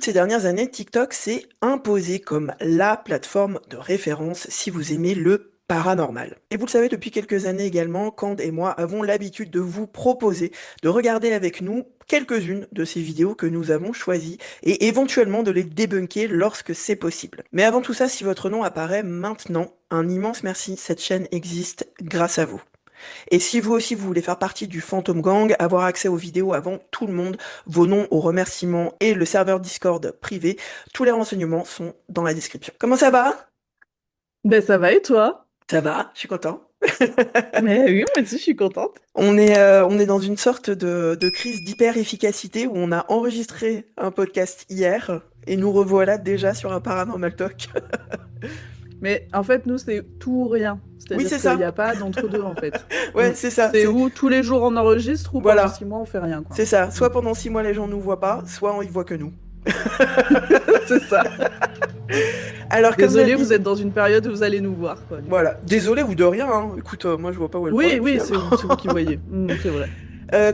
ces dernières années, TikTok s'est imposé comme la plateforme de référence si vous aimez le paranormal. Et vous le savez depuis quelques années également, Cand et moi avons l'habitude de vous proposer de regarder avec nous quelques-unes de ces vidéos que nous avons choisies et éventuellement de les débunker lorsque c'est possible. Mais avant tout ça, si votre nom apparaît maintenant, un immense merci, cette chaîne existe grâce à vous. Et si vous aussi vous voulez faire partie du Phantom Gang, avoir accès aux vidéos avant tout le monde, vos noms aux remerciements et le serveur Discord privé, tous les renseignements sont dans la description. Comment ça va? Ben ça va et toi? Ça va, je suis content. Mais oui, moi aussi je suis contente. On est dans une sorte de crise d'hyper-efficacité où on a enregistré un podcast hier et nous revoilà déjà sur un Paranormal Talk. Mais en fait, nous, c'est tout ou rien. Oui, C'est-à-dire c'est qu'il n'y ça. a pas d'entre-deux, en fait. Ouais, c'est ça. C'est où tous les jours on enregistre ou pendant Voilà, 6 mois on fait rien, quoi. c'est ça. Mm. Soit pendant 6 mois les gens nous voient pas, soit ils voient que nous. C'est ça. Alors comme Désolé, d'habitude. vous êtes dans une période où vous allez nous voir, quoi, du coup. Voilà, désolé ou de rien, hein. Écoute, moi je vois pas où est le Oui, problème oui, finalement. c'est vous qui voyez. C'est vrai.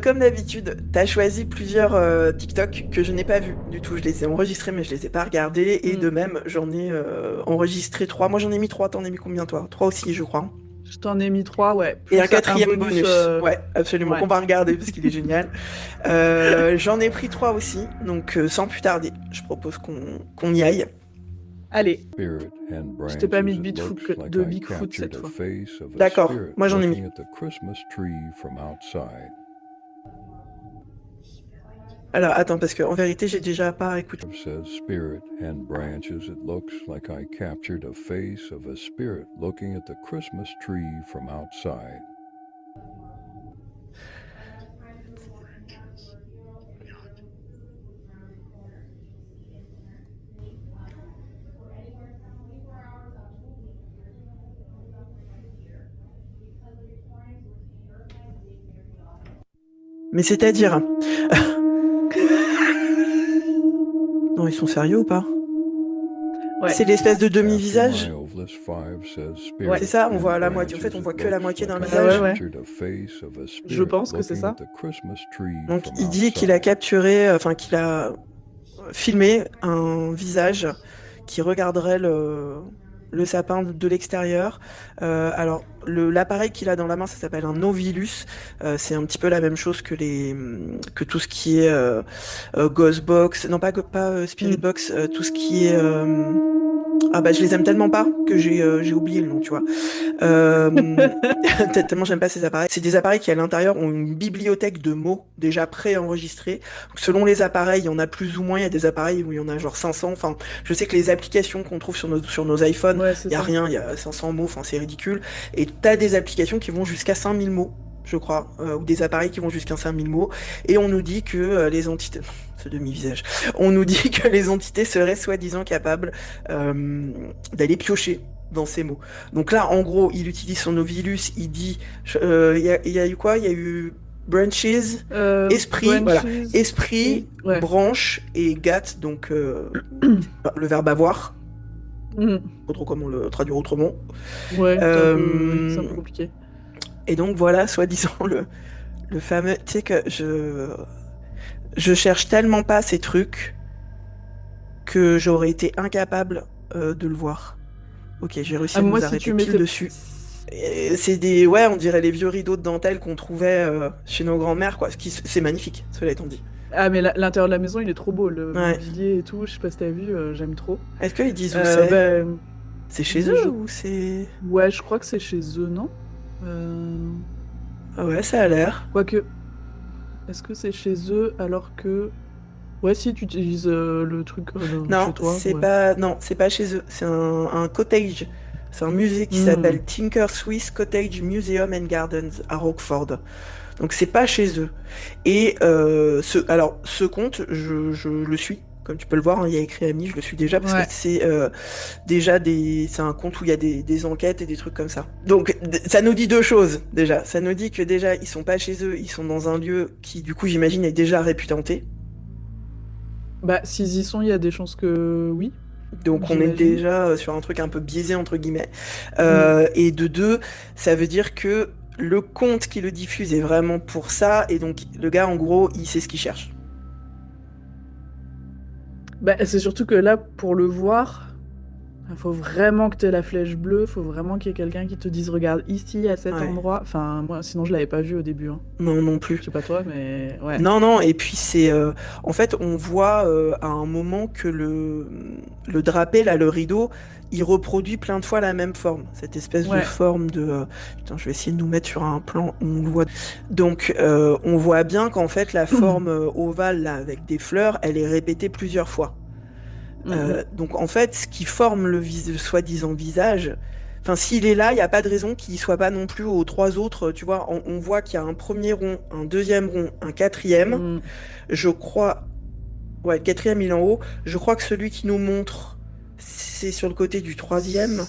Comme d'habitude, t'as choisi plusieurs TikTok que je n'ai pas vus du tout. Je les ai enregistrés mais je les ai pas regardés. Et Mm. de même, j'en ai enregistré trois. Moi j'en ai mis trois, t'en as mis combien toi? Trois aussi je crois. Je t'en ai mis 3, ouais. Et un Plus un quatrième bonus. bonus. Ouais, absolument, Ouais. qu'on va regarder parce qu'il est génial. J'en ai pris trois aussi, donc sans plus tarder, je propose qu'on y aille. Allez, Spirit and je t'ai pas mis branches, de it looks Bigfoot, like de I Bigfoot captured cette a fois. face of a D'accord, spirit moi j'en ai mis. looking at the Christmas tree from outside. Alors attends, parce qu'en vérité j'ai déjà pas écouté. It says spirit and branches, it looks like I captured a face of a spirit looking at the Christmas tree from outside. Mais c'est-à-dire... Non, ils sont sérieux ou pas? Ouais, C'est l'espèce de After demi-visage? my Ovilus 5 says ouais. C'est spirit ça, on and voit la moitié. En branches, fait, on it voit que la looks moitié d'un like Bah ouais, I visage. ouais. captured a face of a Je spirit pense que c'est looking at ça. the Christmas tree Donc, from il dit qu'il a outside. capturé, enfin, qu'il a filmé un visage qui regarderait le sapin de l'extérieur. Alors, l'appareil qu'il a dans la main, ça s'appelle un Novilus. C'est un petit peu la même chose que tout ce qui est Ghostbox, non pas Spirit Mm. Box, tout ce qui est ah bah je les aime tellement pas que j'ai oublié le nom, tu vois. Euh, Tellement j'aime pas ces appareils. C'est des appareils qui à l'intérieur ont une bibliothèque de mots déjà pré-enregistrés. Donc, selon les appareils, il y en a plus ou moins. Il y a des appareils où il y en a genre 500. Enfin, je sais que les applications qu'on trouve sur nos iPhones, Ouais, c'est il y a ça. rien, il y a 500 mots. Enfin, c'est ridicule. Et t'as des applications qui vont jusqu'à 5000 mots, je crois, ou des appareils qui vont jusqu'à 5000 mots. Et on nous dit que les entités, ce demi-visage, on nous dit que les entités seraient soi-disant capables d'aller piocher dans ces mots. Donc là, en gros, il utilise son Novilus, il dit, il y a eu quoi? Il y a eu branches, esprit, voilà, Branches, esprit, Esprit, ouais. branche et gat, donc le verbe avoir. Mm. Pas trop comment le traduire autrement. Ouais, c'est un peu, oui, c'est un Euh, peu compliqué. et donc voilà, soi-disant le fameux, tu sais que je cherche tellement pas ces trucs que j'aurais été incapable de le voir. Ok, j'ai réussi Ah, à moi, nous si arrêter tu pile mettais. dessus. Et c'est des, ouais, on dirait les vieux rideaux de dentelle qu'on trouvait chez nos grands-mères, quoi. C'est magnifique, cela étant dit. Ah, mais l'intérieur de la maison, il est trop beau. Le Ouais. mobilier et tout, je sais pas si t'as vu, j'aime trop. Est-ce qu'ils disent où c'est? Ben, C'est chez eux je... ou c'est... Ouais, je crois que c'est chez eux, non? Euh... Ah ouais, ça a l'air. Quoique, est-ce que c'est chez eux alors que... Ouais, si tu utilises le truc Non, chez toi, ouais. non, c'est pas chez eux. C'est un cottage. C'est un musée qui Hmm. s'appelle Tinker Swiss Cottage Museum and Gardens à Rockford. Donc c'est pas chez eux. Et alors ce compte, je le suis. Comme tu peux le voir, hein, il y a écrit ami, je le suis déjà parce que Ouais. c'est déjà c'est un compte où il y a des enquêtes et des trucs comme ça. Donc ça nous dit deux choses déjà. Ça nous dit que déjà ils sont pas chez eux, ils sont dans un lieu qui du coup j'imagine est déjà réputé. Bah, s'ils y sont, il y a des chances que oui, Donc on est j'imagine. déjà sur un truc un peu biaisé entre guillemets. Hmm. Et de deux, ça veut dire que le compte qui le diffuse est vraiment pour ça et donc le gars en gros il sait ce qu'il cherche. Bah, c'est surtout que là, pour le voir, il faut vraiment que tu aies la flèche bleue, faut vraiment qu'il y ait quelqu'un qui te dise regarde ici, à cet Ouais. endroit. Enfin, moi, sinon je l'avais pas vu au début, hein. Non, non plus. Je sais pas toi, mais ouais. Non, non, et puis en fait, on voit à un moment que le drapé, là, le rideau, il reproduit plein de fois la même forme. Cette espèce de Ouais. forme de... Putain, je vais essayer de nous mettre sur un plan où on le voit. Donc, on voit bien qu'en fait, la forme ovale, là, avec des fleurs, elle est répétée plusieurs fois. Mm, Donc en fait, ce qui forme le soi-disant visage, enfin s'il est là, il n'y a pas de raison qu'il soit pas non plus aux trois autres. Tu vois, on voit qu'il y a un premier rond, un deuxième rond, un quatrième. mm. Je crois, ouais, le quatrième il est en haut. Je crois que celui qui nous montre, c'est sur le côté du troisième.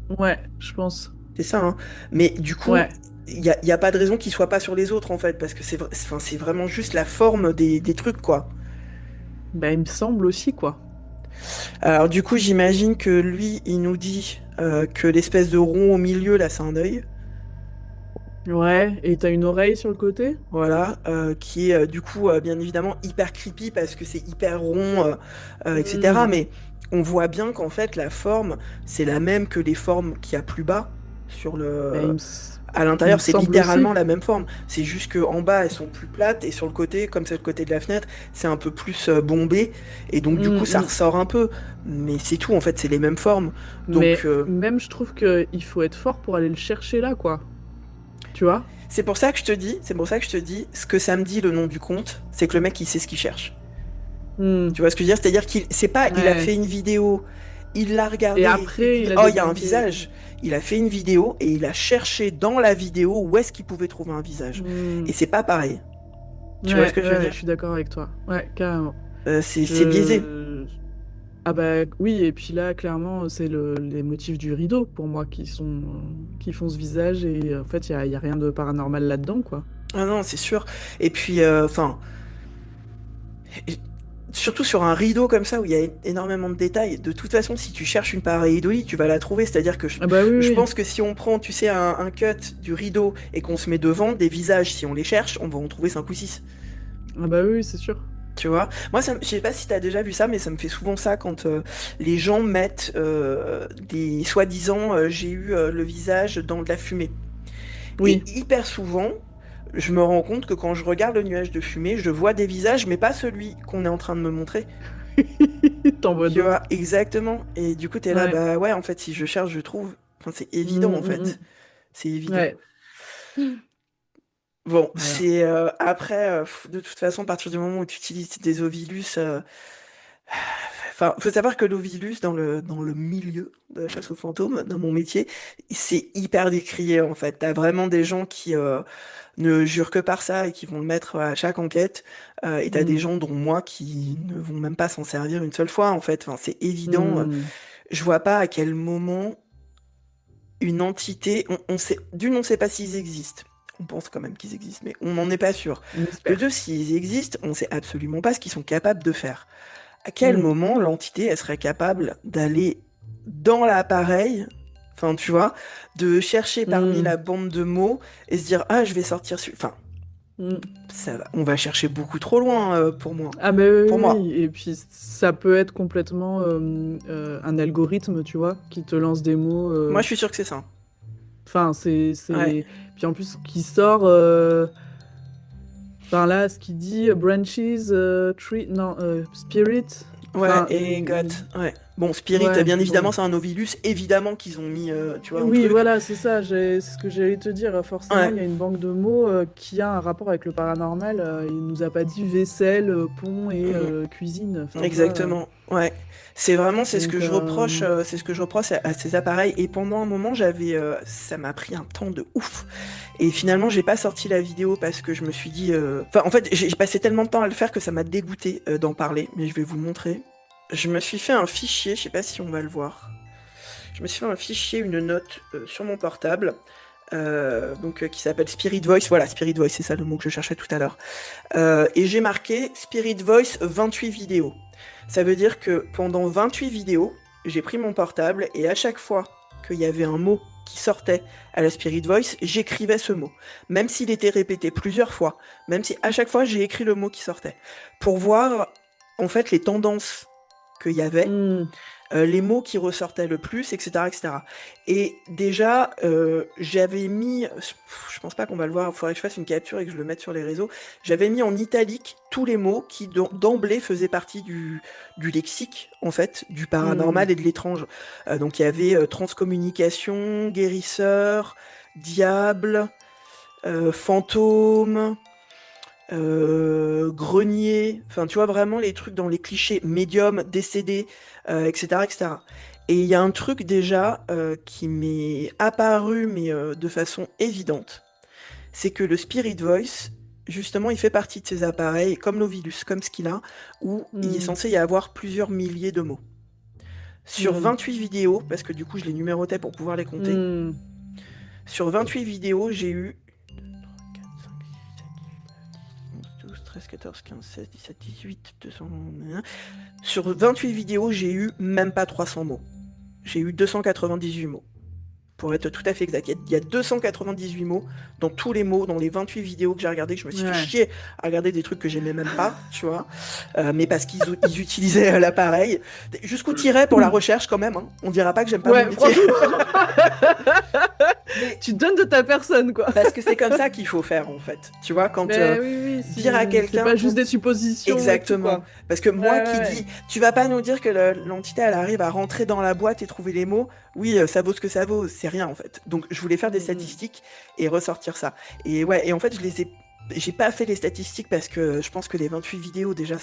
Ouais, je pense. C'est ça, hein. Mais du coup, Ouais. il y a pas de raison qu'il soit pas sur les autres en fait, parce que enfin, c'est vraiment juste la forme des trucs quoi. Bah, il me semble aussi, quoi. Alors du coup, j'imagine que lui, il nous dit que l'espèce de rond au milieu, là, c'est un œil. Ouais, et t'as une oreille sur le côté? Voilà, qui est du coup bien évidemment hyper creepy parce que c'est hyper rond, etc. Mm. Mais on voit bien qu'en fait la forme, c'est la même que les formes qu'il y a plus bas sur Bah, le... À il me l'intérieur, c'est semble aussi. littéralement la même forme. C'est juste que en bas, elles sont plus plates et sur le côté, comme c'est le côté de la fenêtre, c'est un peu plus bombé et donc du coup, Mm, ça mm. ressort un peu. Mais c'est tout, en fait, c'est les mêmes formes. Donc Mais même, je trouve que il faut être fort pour aller le chercher là, quoi. Tu vois? c'est pour ça que je te dis, c'est pour ça que je te dis, ce que ça me dit le nom du compte, c'est que le mec il sait ce qu'il cherche. Mm. Tu vois ce que je veux dire? C'est-à-dire qu'il c'est pas il a Ouais. fait une vidéo, il l'a Et regardé et il s'est après, dit il a oh il y a un débunké. visage. Il a fait une vidéo et il a cherché dans la vidéo où est-ce qu'il pouvait trouver un visage. Mm. Et c'est pas pareil. Tu vois ce Ouais, que je veux ouais, je dire? suis d'accord avec toi. Ouais, carrément. C'est biaisé. Je... Ah bah oui, et puis là, clairement, c'est les motifs du rideau, pour moi, qui font ce visage, et en fait, y a rien de paranormal là-dedans, quoi. Ah non, c'est sûr. Et puis enfin surtout sur un rideau comme ça où il y a énormément de détails, de toute façon, si tu cherches une pareidolie, tu vas la trouver. C'est-à-dire que Ah bah oui, je oui. pense que si on prend, tu sais, un cut du rideau et qu'on se met devant des visages, si on les cherche, on va en trouver 5 ou 6. Ah bah oui, oui, c'est sûr. Tu vois? Moi, je sais pas si t'as déjà vu ça, mais ça me fait souvent ça quand les gens mettent des soi-disant j'ai eu le visage dans de la fumée. Et Oui. hyper souvent, je me rends compte que quand je regarde le nuage de fumée, je vois des visages, mais pas celui qu'on est en train de me montrer. T'en vois Tu vois, d'autres. exactement. Et du coup, t'es là, Ouais. bah ouais, en fait, si je cherche, je trouve. Enfin, c'est évident, Mm, en mm, fait. C'est mm. évident. Ouais. Bon, Voilà. c'est après, de toute façon, à partir du moment où tu utilises des ovilus, enfin, faut savoir que l'ovilus dans le milieu de la chasse aux fantômes, dans mon métier, c'est hyper décrié en fait. T'as vraiment des gens qui ne jurent que par ça et qui vont le mettre à chaque enquête, et t'as des Mm, gens dont moi qui ne vont même pas s'en servir une seule fois en fait. Enfin, c'est évident. mm. Je vois pas à quel moment une entité, on sait, d'une, on sait pas s'ils existent. On pense quand même qu'ils existent, mais on n'en est pas sûr. On De espère. deux, s'ils existent, on sait absolument pas ce qu'ils sont capables de faire. À quel Mm. moment l'entité, elle serait capable d'aller dans l'appareil, enfin, tu vois, de chercher parmi Mm. la bande de mots et se dire, ah, je vais sortir Enfin, Mm. on va chercher beaucoup trop loin pour moi. Ah bah oui, Pour oui, moi. oui. Et puis ça peut être complètement un algorithme, tu vois, qui te lance des mots. Moi, je suis sûr que c'est ça. Enfin, Ouais. Puis en plus, qui sort. Enfin là, ce qu'il dit, branches, tree, non, spirit. Ouais, Enfin, et God, ouais. Bon, Spirit, ouais, bien évidemment, bon. c'est un Novilus. Évidemment qu'ils ont mis, tu vois, un Oui, truc. voilà, c'est ça, c'est ce que j'allais te dire. Forcément, Ouais, il y a une banque de mots qui a un rapport avec le paranormal. Il nous a pas dit vaisselle, pont et mm, cuisine. Enfin, tu vois. exactement. Ouais. C'est vraiment, c'est ce que Donc, je reproche, c'est ce que je reproche à ces appareils. Et pendant un moment, ça m'a pris un temps de ouf. Et finalement, j'ai pas sorti la vidéo parce que je me suis dit, enfin, en fait, j'ai passé tellement de temps à le faire que ça m'a dégoûté d'en parler. Mais je vais vous le montrer. Je me suis fait un fichier, je sais pas si on va le voir. Je me suis fait un fichier, une note sur mon portable, qui s'appelle Spirit Voice. Voilà, Spirit Voice, c'est ça le mot que je cherchais tout à l'heure. Et j'ai marqué Spirit Voice 28 vidéos. Ça veut dire que pendant 28 vidéos, j'ai pris mon portable et à chaque fois qu'il y avait un mot qui sortait à la Spirit Voice, j'écrivais ce mot. Même s'il était répété plusieurs fois, même si à chaque fois j'ai écrit le mot qui sortait. Pour voir en fait les tendances qu'il y avait, Hmm. les mots qui ressortaient le plus, etc., etc. Et déjà, j'avais mis, je pense pas qu'on va le voir, il faudrait que je fasse une capture et que je le mette sur les réseaux. J'avais mis en italique tous les mots qui d'emblée faisaient partie du lexique, en fait, du Hmm. paranormal et de l'étrange. Donc il y avait transcommunication, guérisseur, diable, fantôme, grenier, enfin tu vois vraiment les trucs dans les clichés, médium, décédé, etc., etc. Et il y a un truc déjà qui m'est apparu mais de façon évidente, c'est que le Spirit Voice, justement, il fait partie de ces appareils, comme l'Ovilus, comme ce qu'il a, où il est Hmm. censé y avoir plusieurs milliers de mots. Sur Hmm. 28 vidéos, parce que du coup je les numérotais pour pouvoir les compter, Hmm. sur 28 vidéos, j'ai eu 12, 13, 14, 15, 16, 17, 18, 200... Sur 28 vidéos, j'ai eu même pas 300 mots. J'ai eu 298 mots. Pour être tout à fait exact, il y a 298 mots dans tous les mots, dans les 28 vidéos que j'ai regardées, que je me suis fait Ouais. chier à regarder des trucs que j'aimais même pas, tu vois. Mais parce qu'ils utilisaient l'appareil. Jusqu'où tirait pour la recherche quand même, hein. On dira pas que j'aime pas mon Ouais, métier. franchement, Mais tu donnes de ta personne, quoi. parce que c'est comme ça qu'il faut faire en fait. Tu vois, quand Mais oui, dire à c'est quelqu'un... pas juste des suppositions et tout, Exactement. quoi. Parce que moi Ouais, qui ouais, dis, tu vas pas nous dire que l'entité elle arrive à rentrer dans la boîte et trouver les mots. Oui, ça vaut ce que ça vaut, c'est rien en fait. Donc je voulais faire des ouais. statistiques et ressortir ça. Et ouais, et en fait j'ai pas fait les statistiques parce que je pense que les 28 vidéos déjà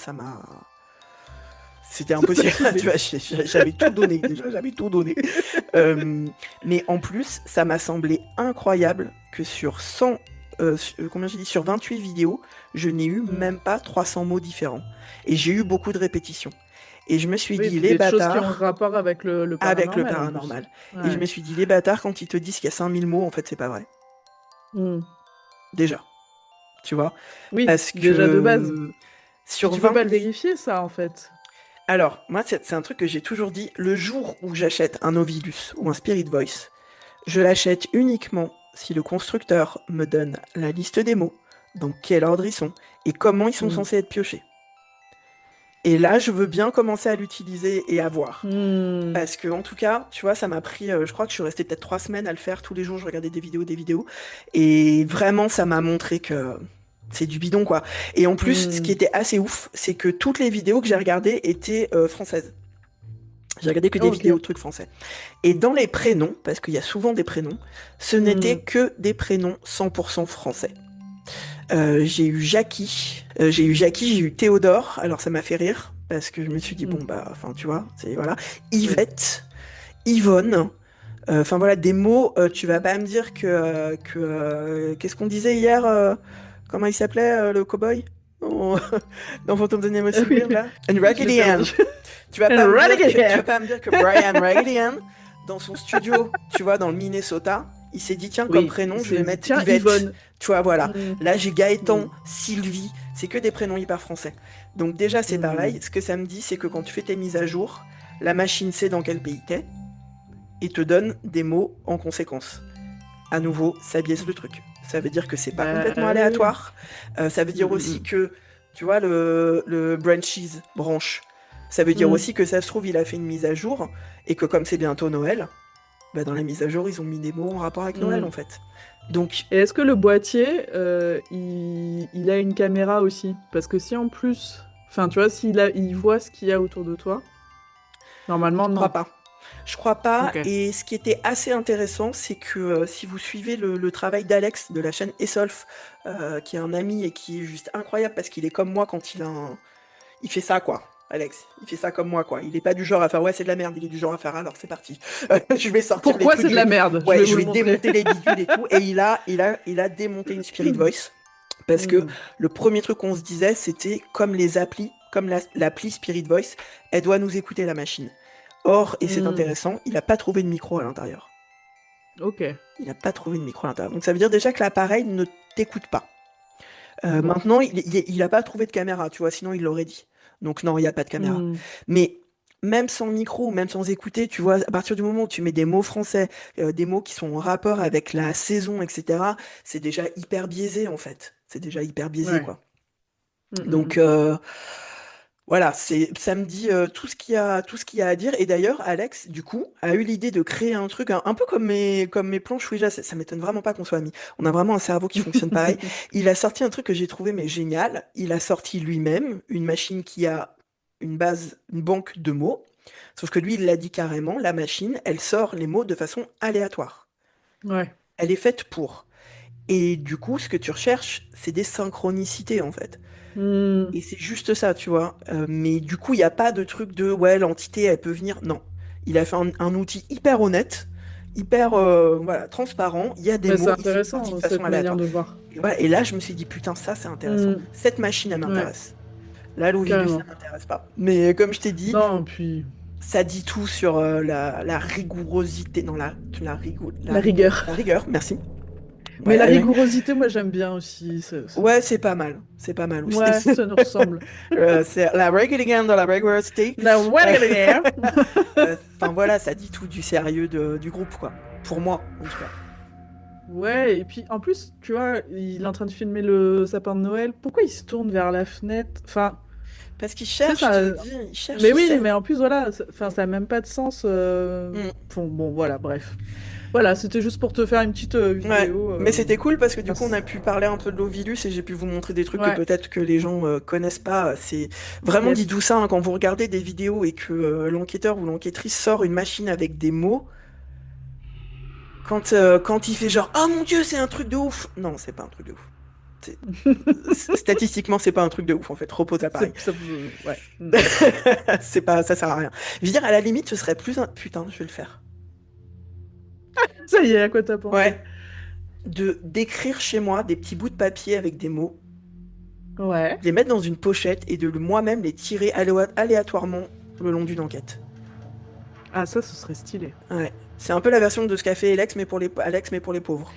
c'était Ça t'a impossible. saoulé. Tu vois, j'avais tout donné déjà, j'avais tout donné. Mais en plus, ça m'a semblé incroyable que sur 100, combien j'ai dit, sur 28 vidéos, je n'ai eu Hmm. même pas 300 mots différents. Et j'ai eu beaucoup de répétitions. Et je me suis Oui, et dit, puis les des choses qui ont bâtards, rapport avec le avec le paranormal, en plus. paranormal. Et je Ouais. me suis dit, les bâtards, quand ils te disent qu'il y a 5000 mots, en fait, c'est pas vrai. Hmm. Déjà, tu vois. Oui, Parce déjà de base. que Puis sur tu peux pas le 28... vérifier, ça, en fait. Alors, moi, c'est un truc que j'ai toujours dit, le jour où j'achète un Ovilus ou un Spirit Voice, je l'achète uniquement si le constructeur me donne la liste des mots, dans quel ordre ils sont, et comment ils sont Hmm. censés être piochés. Et là, je veux bien commencer à l'utiliser et à voir. Hmm. Parce que, en tout cas, tu vois, ça m'a pris, je crois que je suis restée peut-être 3 semaines à le faire. Tous les jours, je regardais des vidéos. Et vraiment, ça m'a montré que c'est du bidon, quoi. Et en plus, ce qui Hmm. était assez ouf, c'est que toutes les vidéos que j'ai regardées étaient françaises. J'ai regardé que des Ok. vidéos de trucs français. Et dans les prénoms, parce qu'il y a souvent des prénoms, ce n'étaient Hmm. que des prénoms 100% français. J'ai eu Théodore, alors ça m'a fait rire, parce que je me suis dit, Hmm. bon, bah, enfin, tu vois, c'est, voilà. Oui. Yvette, Yvonne, enfin, voilà, des mots, tu vas pas me dire qu'est-ce qu'on disait hier, comment il s'appelait, le cowboy? Dans, dans Phantom the Nemo Oui, Weird, là? And je l'ai Raggedy Ann. perdu. Tu vas And pas me dire Renegade que, tu Hair. vas pas me dire que Brian Raggedy Ann, dans son studio, tu vois, dans le Minnesota, il s'est dit, tiens, comme Oui, prénom, il je vais s'est dit, mettre tiens, Yvette. Yvonne. Tu vois, voilà. Hmm. Là, j'ai Hmm. Gaëtan, Sylvie, c'est que des prénoms hyper français. Donc déjà, c'est Hmm. pareil. Ce que ça me dit, c'est que quand tu fais tes mises à jour, la machine sait dans quel pays t'es et te donne des mots en conséquence. À nouveau, ça biaise le truc. Ça veut dire que c'est pas Bah complètement oui, oui. aléatoire. Ça veut dire aussi Hmm. que, tu vois, le branche, ça veut dire Hmm. aussi que ça se trouve, il a fait une mise à jour et que comme c'est bientôt Noël, bah dans la mise à jour, ils ont mis des mots en rapport avec Noël Hmm. en fait. Donc, Et est-ce que le boîtier, il a une caméra aussi? Parce que si en plus, enfin, tu vois, il voit ce qu'il y a autour de toi, je normalement, crois non. pas. Je crois pas. Ok. Et ce qui était assez intéressant, c'est que si vous suivez le travail d'Alex de la chaîne Esolf, qui est un ami et qui est juste incroyable parce qu'il est comme moi quand il fait ça quoi. Alex, il fait ça comme moi quoi. Il est pas du genre à faire ouais c'est de la merde, il est du genre à faire alors c'est parti. Je vais sortir les Pourquoi trucs, c'est de la merde? Je ouais vais je vous le vais montrer. démonter les bidules et tout. Et il a démonté une Spirit Voice parce que Hmm. le premier truc qu'on se disait c'était comme les applis, comme l'appli Spirit Voice, elle doit nous écouter la machine. Or, et c'est Hmm. intéressant, il n'a pas trouvé de micro à l'intérieur. Ok. Il n'a pas trouvé de micro à l'intérieur. Donc ça veut dire déjà que l'appareil ne t'écoute pas. Bon. Maintenant, il n'a pas trouvé de caméra, tu vois, sinon il l'aurait dit. Donc non, il n'y a pas de caméra. Hmm. Mais même sans micro, ou même sans écouter, tu vois, à partir du moment où tu mets des mots français, des mots qui sont en rapport avec la saison, etc., c'est déjà hyper biaisé en fait. C'est déjà hyper biaisé, Ouais. quoi. Hmm, hmm, Donc, hmm. Voilà, ça me dit tout ce qu'il y a à dire. Et d'ailleurs, Alex, du coup, a eu l'idée de créer un truc un peu comme mes planches Ouija. Ça m'étonne vraiment pas qu'on soit amis. On a vraiment un cerveau qui fonctionne pareil. Il a sorti un truc que j'ai trouvé mais génial. Il a sorti lui-même une machine qui a une base, une banque de mots. Sauf que lui, il l'a dit carrément, la machine, elle sort les mots de façon aléatoire. Ouais. Elle est faite pour. Et du coup, ce que tu recherches, c'est des synchronicités en fait. Hmm. Et c'est juste ça, tu vois. Mais du coup, il n'y a pas de truc de ouais, l'entité, elle peut venir. Non. Il a fait un outil hyper honnête, hyper voilà, transparent. Il y a des Mais c'est mots, ils sont sortis intéressant, de façon cette manière aléatoire. de voir. Et, voilà, et là, je me suis dit, putain, ça, c'est intéressant. Hmm. Cette machine, elle Ouais, m'intéresse. Là, l'Ovilus, ça carrément. m'intéresse pas. Mais comme je t'ai dit, Non, puis ça dit tout sur la rigourosité. Non, la rigueur. la rigueur, merci. Mais Ouais, la ouais. rigourosité, moi j'aime bien aussi. Ouais, c'est pas mal. C'est pas mal aussi. Ouais, ça nous ressemble. C'est la rigueur dans la rigorosité. La Euh, rigueur. Enfin voilà, ça dit tout du sérieux du groupe, quoi. Pour moi, en tout cas. Ouais, et puis en plus, tu vois, il est en train de filmer le sapin de Noël. Pourquoi il se tourne vers la fenêtre? Enfin, Parce qu'il tu sais, cherche, je te ça. le dis, il cherche, Mais il oui, sait. mais en plus, voilà, enfin, ça n'a même pas de sens. Mm. Bon, voilà, bref. Voilà, c'était juste pour te faire une petite Ouais. vidéo. Mais c'était cool parce que du coup, on a Merci. pu parler un peu de l'Ovilus et j'ai pu vous montrer des trucs que Ouais, peut-être que les gens connaissent pas. C'est vraiment yes. dites-vous ça, hein, quand vous regardez des vidéos et que l'enquêteur ou l'enquêtrice sort une machine avec des mots, quand il fait genre, ah mon Dieu, c'est un truc de ouf. Non, c'est pas un truc de ouf. C'est- Statistiquement, c'est pas un truc de ouf en fait. Repose l'appareil. Ouais. C'est pas, ça sert à rien. Je veux dire, à la limite, ce serait plus un. Putain, je vais le faire. Ça y est, à quoi t'as pensé? Ouais. D'écrire chez moi des petits bouts de papier avec des mots, Ouais. de les mettre dans une pochette et de moi-même les tirer aléatoirement le long d'une enquête. Ah, ça, ce serait stylé. Ouais. C'est un peu la version de ce qu'a fait Alex, mais pour les pauvres.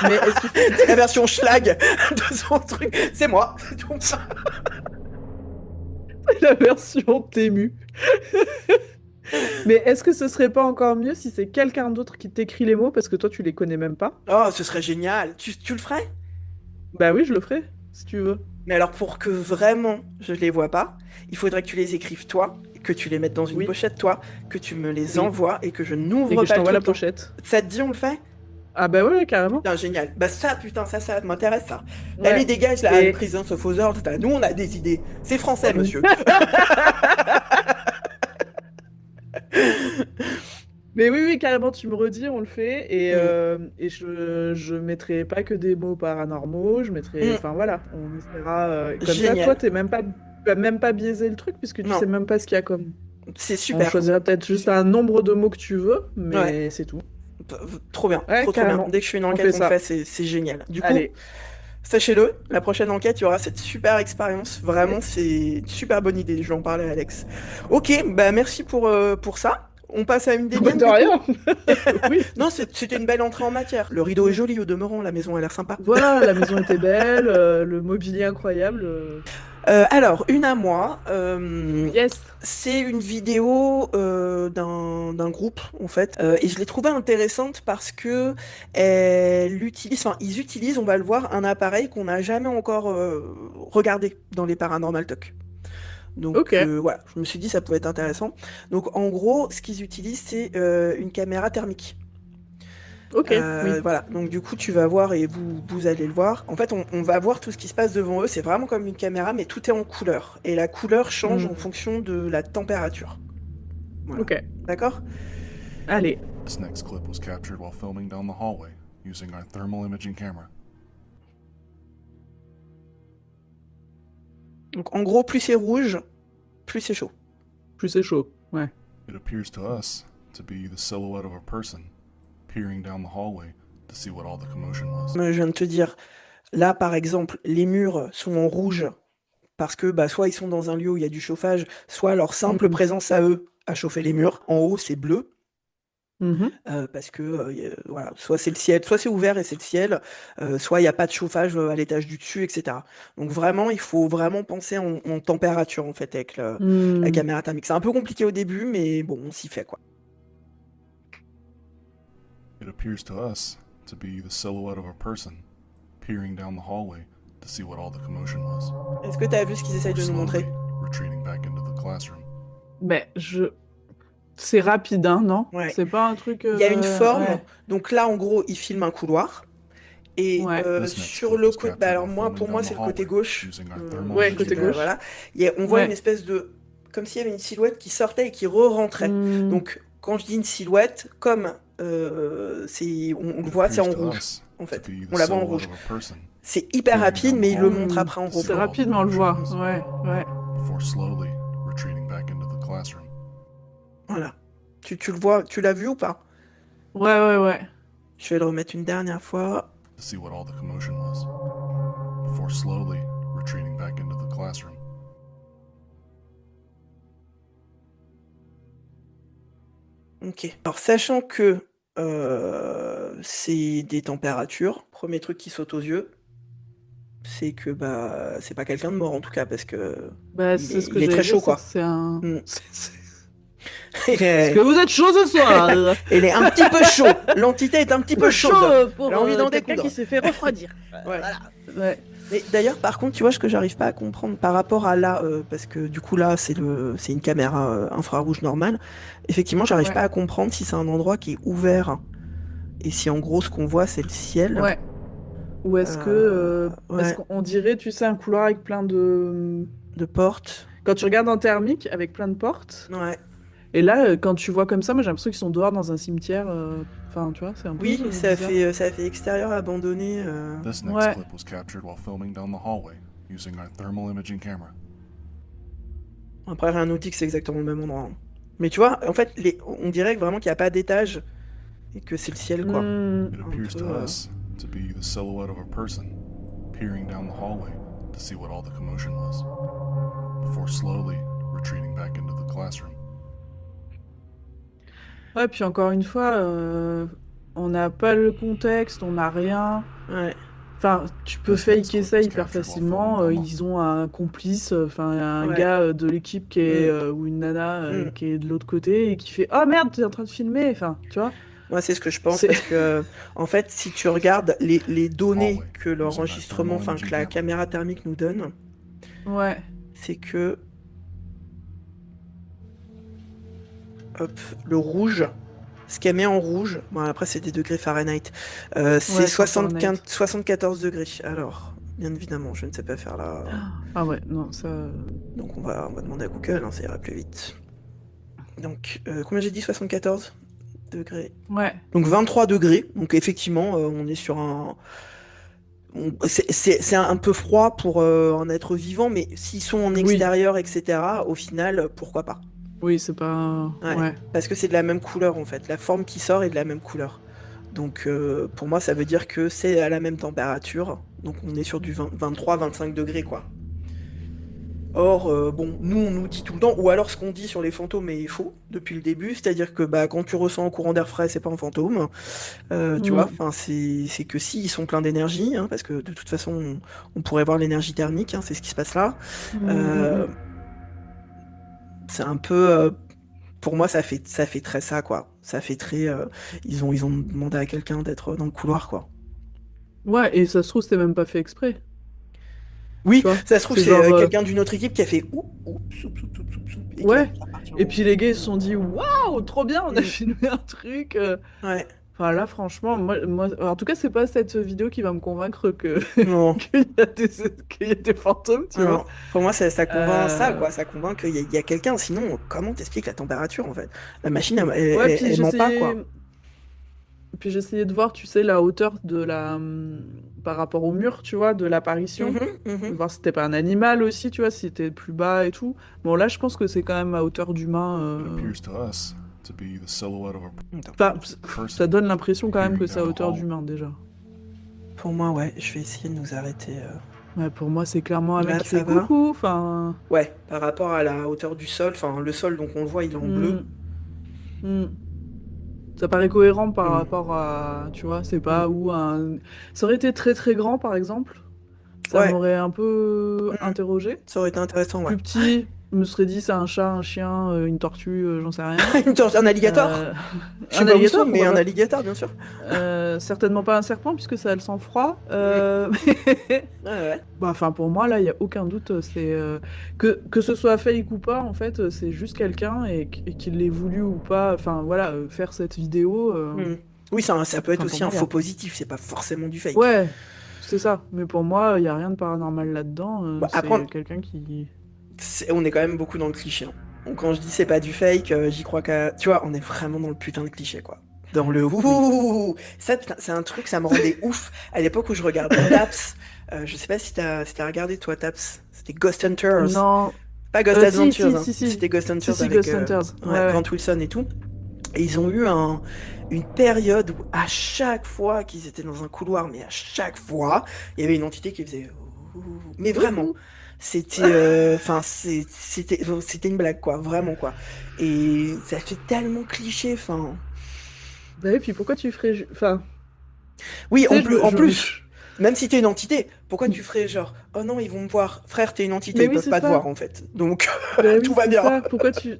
Mais est-ce que C'est la version schlag de son truc. C'est moi. Donc, c'est la version Tému? Mais est-ce que ce serait pas encore mieux si c'est quelqu'un d'autre qui t'écrit les mots parce que toi, tu les connais même pas? oh, ce serait génial. Tu le ferais? Bah oui, je le ferai, si tu veux. Mais alors, pour que vraiment je les vois pas, il faudrait que tu les écrives toi, que tu les mettes dans une Oui, pochette toi, que tu me les oui. envoies et que je Et n'ouvre que je pas le t'envoie la truc. pochette. Ça te dit, on le fait? Ah bah ouais, carrément. Putain, génial. Bah ça, putain, ça m'intéresse, ça. Allez, Ouais. dégage, la Et... Prisons of Others, là. Nous, on a des idées. C'est français, monsieur. Mais oui, oui, carrément, tu me redis, on le fait. Mm. Et je mettrai pas que des mots paranormaux, je mettrai... Mm. Enfin voilà, on essaiera... Comme ça, toi, Génial. tu vas même pas biaiser le truc puisque tu sais Non, même pas ce qu'il y a comme... c'est On super. choisira peut-être juste un nombre de mots que tu veux, Ouais, mais c'est tout. trop bien, Ouais, trop bien. carrément. Dès que je fais une On enquête, fait on le fait, ça. c'est génial. Du coup, Allez. sachez-le, la prochaine enquête, il y aura cette super expérience. Vraiment, c'est une super bonne idée. Je vais en parler à Alex. Ok, bah merci pour ça. On passe à une des Bah, miennes, de du coup. rien. Oui. Non, c'était une belle entrée en matière. Le rideau est joli au demeurant, la maison a l'air sympa. Voilà, la maison était belle, le mobilier incroyable. Alors, une à moi. Yes. C'est une vidéo d'un groupe en fait, et je l'ai trouvée intéressante parce que ils utilisent, on va le voir, un appareil qu'on n'a jamais encore regardé dans les Paranormal Talk. Donc Ok. voilà, je me suis dit ça pouvait être intéressant. Donc en gros, ce qu'ils utilisent, c'est une caméra thermique. Ok, oui. Voilà, donc du coup tu vas voir et vous allez le voir. En fait, on va voir tout ce qui se passe devant eux. C'est vraiment comme une caméra, mais tout est en couleur. Et la couleur change en Hmm. fonction de la température. Voilà. Ok. D'accord? Allez. This next clip was captured while filming down the hallway using our thermal imaging camera. Donc en gros, plus c'est rouge, plus c'est chaud. Plus c'est chaud. Ouais. It appears to us to be the silhouette of a person peering down the hallway to see what all the commotion was. Je viens de te dire, là par exemple, les murs sont en rouge parce que bah, soit ils sont dans un lieu où il y a du chauffage, soit leur simple Mhm. présence à eux a chauffé les murs. En haut, c'est bleu. Mhm. Parce que voilà, soit c'est le ciel, soit c'est ouvert et c'est le ciel, soit il n'y a pas de chauffage à l'étage du dessus, etc. Donc vraiment, il faut vraiment penser en température en fait avec la Hmm. caméra thermique. C'est un peu compliqué au début, mais bon, on s'y fait quoi. It appears to us to be the silhouette of a person peering down the hallway to see what all the commotion was. Est-ce que tu as vu ce qu'ils essayent de nous Slowly montrer? retreating back into classroom. Mais c'est rapide, hein, non? Ouais. C'est pas un truc. Il y a une forme. Ouais. Donc là, en gros, il filme un couloir. Et Ouais. This next sur clip le was côté, captured alors while moi, filming pour moi, down c'est the le côté hallway gauche. using our thermal Ouais, imaging côté camera. gauche. Voilà. On voit Ouais. une espèce de, comme s'il y avait une silhouette qui sortait et qui re-rentrait. Hmm. Donc, quand je dis une silhouette, comme on le It voit, c'est en appears to rouge, us en to fait. be the On la voit en silhouette rouge. of a person C'est hyper peering rapide, down the mais il le hallway montre après en to gros see C'est what plan. all the rapide, mais on le commotion voit. was, Ouais. before slowly retreating back into the classroom. Voilà. Tu le vois, tu l'as vu ou pas? Ouais. Je vais le remettre une dernière fois. To see what all the commotion was, before slowly retreating back into the classroom. Ok. Alors, sachant que c'est des températures, premier truc qui saute aux yeux, c'est que bah c'est pas quelqu'un de mort en tout cas, parce que Bah, il c'est ce que est j'allais très dire, chaud c'est que quoi. c'est un. Mm. Est-ce que vous êtes chaud ce soir? Il est un petit peu chaud. L'entité est un petit peu Chaud chaude. pour Elle a envie d'en quelqu'un découdre. qui s'est fait refroidir. Ouais. Ouais. Mais d'ailleurs, par contre, tu vois, ce que j'arrive pas à comprendre par rapport à là, parce que du coup là, c'est une caméra infrarouge normale. Effectivement, j'arrive Ouais. pas à comprendre si c'est un endroit qui est ouvert et si en gros ce qu'on voit c'est le ciel. Ouais. Ou est-ce parce Ouais, qu'on dirait, tu sais, un couloir avec plein de. de porte. Quand tu regardes en thermique, avec plein de portes. Ouais. Et là, quand tu vois comme ça, moi j'ai l'impression qu'ils sont dehors dans un cimetière. Enfin, tu vois, c'est un peu Oui, bizarre. ça fait extérieur abandonné. This next Ouais. clip was captured while filming down the hallway using our thermal imaging camera. Après, rien nous dit que c'est exactement le même endroit, hein. Mais tu vois, en fait, on dirait vraiment qu'il n'y a pas d'étage et que c'est le ciel, quoi. Hmm. It Un appears peu, to us to be the silhouette of a person peering down the hallway to see what all the commotion was, before slowly retreating back into the classroom. Ouais, puis encore une fois, on n'a pas le contexte, on n'a rien. Ouais. Enfin, tu peux This next faker clip ça was hyper captured while facilement. filming down the Ils ont un complice, enfin un Ouais. gars de l'équipe qui est ou une nana Mm. qui est de l'autre côté et qui fait «Oh merde, t'es en train de filmer!» Enfin, tu vois? Moi, c'est ce que je pense C'est parce que, en fait, si tu regardes les données hallway que using our l'enregistrement, thermal enfin, que imaging la camera. caméra thermique nous donne, ouais. c'est que, hop, le rouge, ce qu'elle met en rouge, bon, après, c'est des degrés Fahrenheit, c'est Ouais, c'est en Fahrenheit. 74 degrés. Alors, bien évidemment, je ne sais pas faire là. Ah ouais, non, ça... Donc, on va demander à Google, hein, ça ira plus vite. Donc, combien j'ai dit? 74 degrés. Ouais. Donc 23 degrés. Donc effectivement, on est sur un. C'est un peu froid pour un être vivant, mais s'ils sont en Oui. extérieur, etc., au final, pourquoi pas? Oui, c'est pas... Ouais. Ouais. Parce que c'est de la même couleur en fait. La forme qui sort est de la même couleur. Donc pour moi, ça veut dire que c'est à la même température. Donc on est sur du 23-25 degrés quoi. Or, bon, nous on nous dit tout le temps, ou alors ce qu'on dit sur les fantômes est faux depuis le début, c'est-à-dire que bah, quand tu ressens un courant d'air frais, c'est pas un fantôme. Tu vois, enfin, c'est que si ils sont pleins d'énergie, hein, parce que de toute façon, on pourrait voir l'énergie thermique, hein, c'est ce qui se passe là. C'est un peu, pour moi, ça fait très ça, quoi. Ça fait très, ils ont demandé à quelqu'un d'être dans le couloir, quoi. Ouais, et ça se trouve, c'était même pas fait exprès. Oui, Tu vois, ça se trouve, c'est c'est genre... quelqu'un d'une autre équipe qui a fait oup, soup, et qui Ouais. est reparti en Et puis les gars, ils se sont dit «Waouh, trop bien, on a filmé un truc Ouais. Enfin là, franchement, moi, en tout cas, c'est pas cette vidéo qui va me convaincre que Non. qu'il y a des fantômes, tu Non. vois. Pour moi, ça convainc ça, Euh, quoi. Ça convainc qu'il y a quelqu'un. Sinon, comment t'expliques la température, en fait? La machine, Ouais, puis elle ment pas, quoi. j'essayais de voir, tu sais, la hauteur de par rapport au mur, tu vois, de l'apparition. Voir si c'était pas un animal aussi, tu vois, si c'était plus bas et tout. Bon, là, je pense que c'est quand même à hauteur d'humain. It appears to us to be the silhouette of a Attends. Enfin, ça donne l'impression quand même que c'est à Peering down hauteur the hall. d'humain, déjà. Pour moi, ouais, je vais essayer de nous arrêter. Ouais, pour moi, c'est clairement un Là, mec qui ça fait va coucou, enfin... Ouais, par rapport à la hauteur du sol, enfin, le sol, donc on le voit, il est en bleu. Hmm. Ça paraît cohérent par Mm. rapport à, tu vois, c'est pas où un... Ça aurait été très très grand, par exemple. Ça Ouais. m'aurait un peu Mm. interrogé. Ça aurait été intéressant, ouais. Plus petit, Je me serais dit, c'est un chat, un chien, une tortue, j'en sais rien. Un alligator? Euh, Je sais Un pas où ils sont, alligator, mais pourquoi un pas? alligator, bien sûr. Certainement pas un serpent, puisque ça a le sang froid. Mm. Ouais, ouais. Bah, enfin, pour moi, là, il n'y a aucun doute. Que ce soit fake ou pas, en fait, c'est juste quelqu'un et qu'il l'ait voulu ou pas. Enfin, voilà, faire cette vidéo. Mm. Oui, ça peut être Enfin, pour aussi un moi, faux positif, c'est pas forcément du fake. ouais, c'est ça. Mais pour moi, il n'y a rien de paranormal là-dedans. Bah, après, C'est quelqu'un qui. on est quand même beaucoup dans le cliché, hein. Donc, quand je dis c'est pas du fake, j'y crois qu'à. Tu vois, on est vraiment dans le putain de cliché, quoi. Dans le Oui. ouh. Ça, putain, c'est un truc, ça me rendait ouf. À l'époque où je regardais Taps, je sais pas si t'as regardé toi Taps, c'était Ghost Hunters. Non. Pas Ghost Si, Adventures, si, hein. si, si. C'était Ghost Si, Hunters si, avec Ghost Hunters. Ouais, ouais, Grant ouais. Wilson et tout. Et ils ont eu une période où à chaque fois qu'ils étaient dans un couloir, mais à chaque fois, il y avait une entité qui faisait ouh. Mais vraiment, Ouh. c'était, enfin, c'était une blague quoi, vraiment quoi. Et ça fait tellement cliché, enfin. Bah oui, puis pourquoi tu ferais. Enfin, Oui, tu sais, en plus, même si t'es une entité, pourquoi tu ferais genre, oh non, ils vont me voir, frère, t'es une entité, Mais ils oui, peuvent c'est pas te ça. voir en fait, donc Bah tout oui, va c'est bien. ça. Pourquoi tu.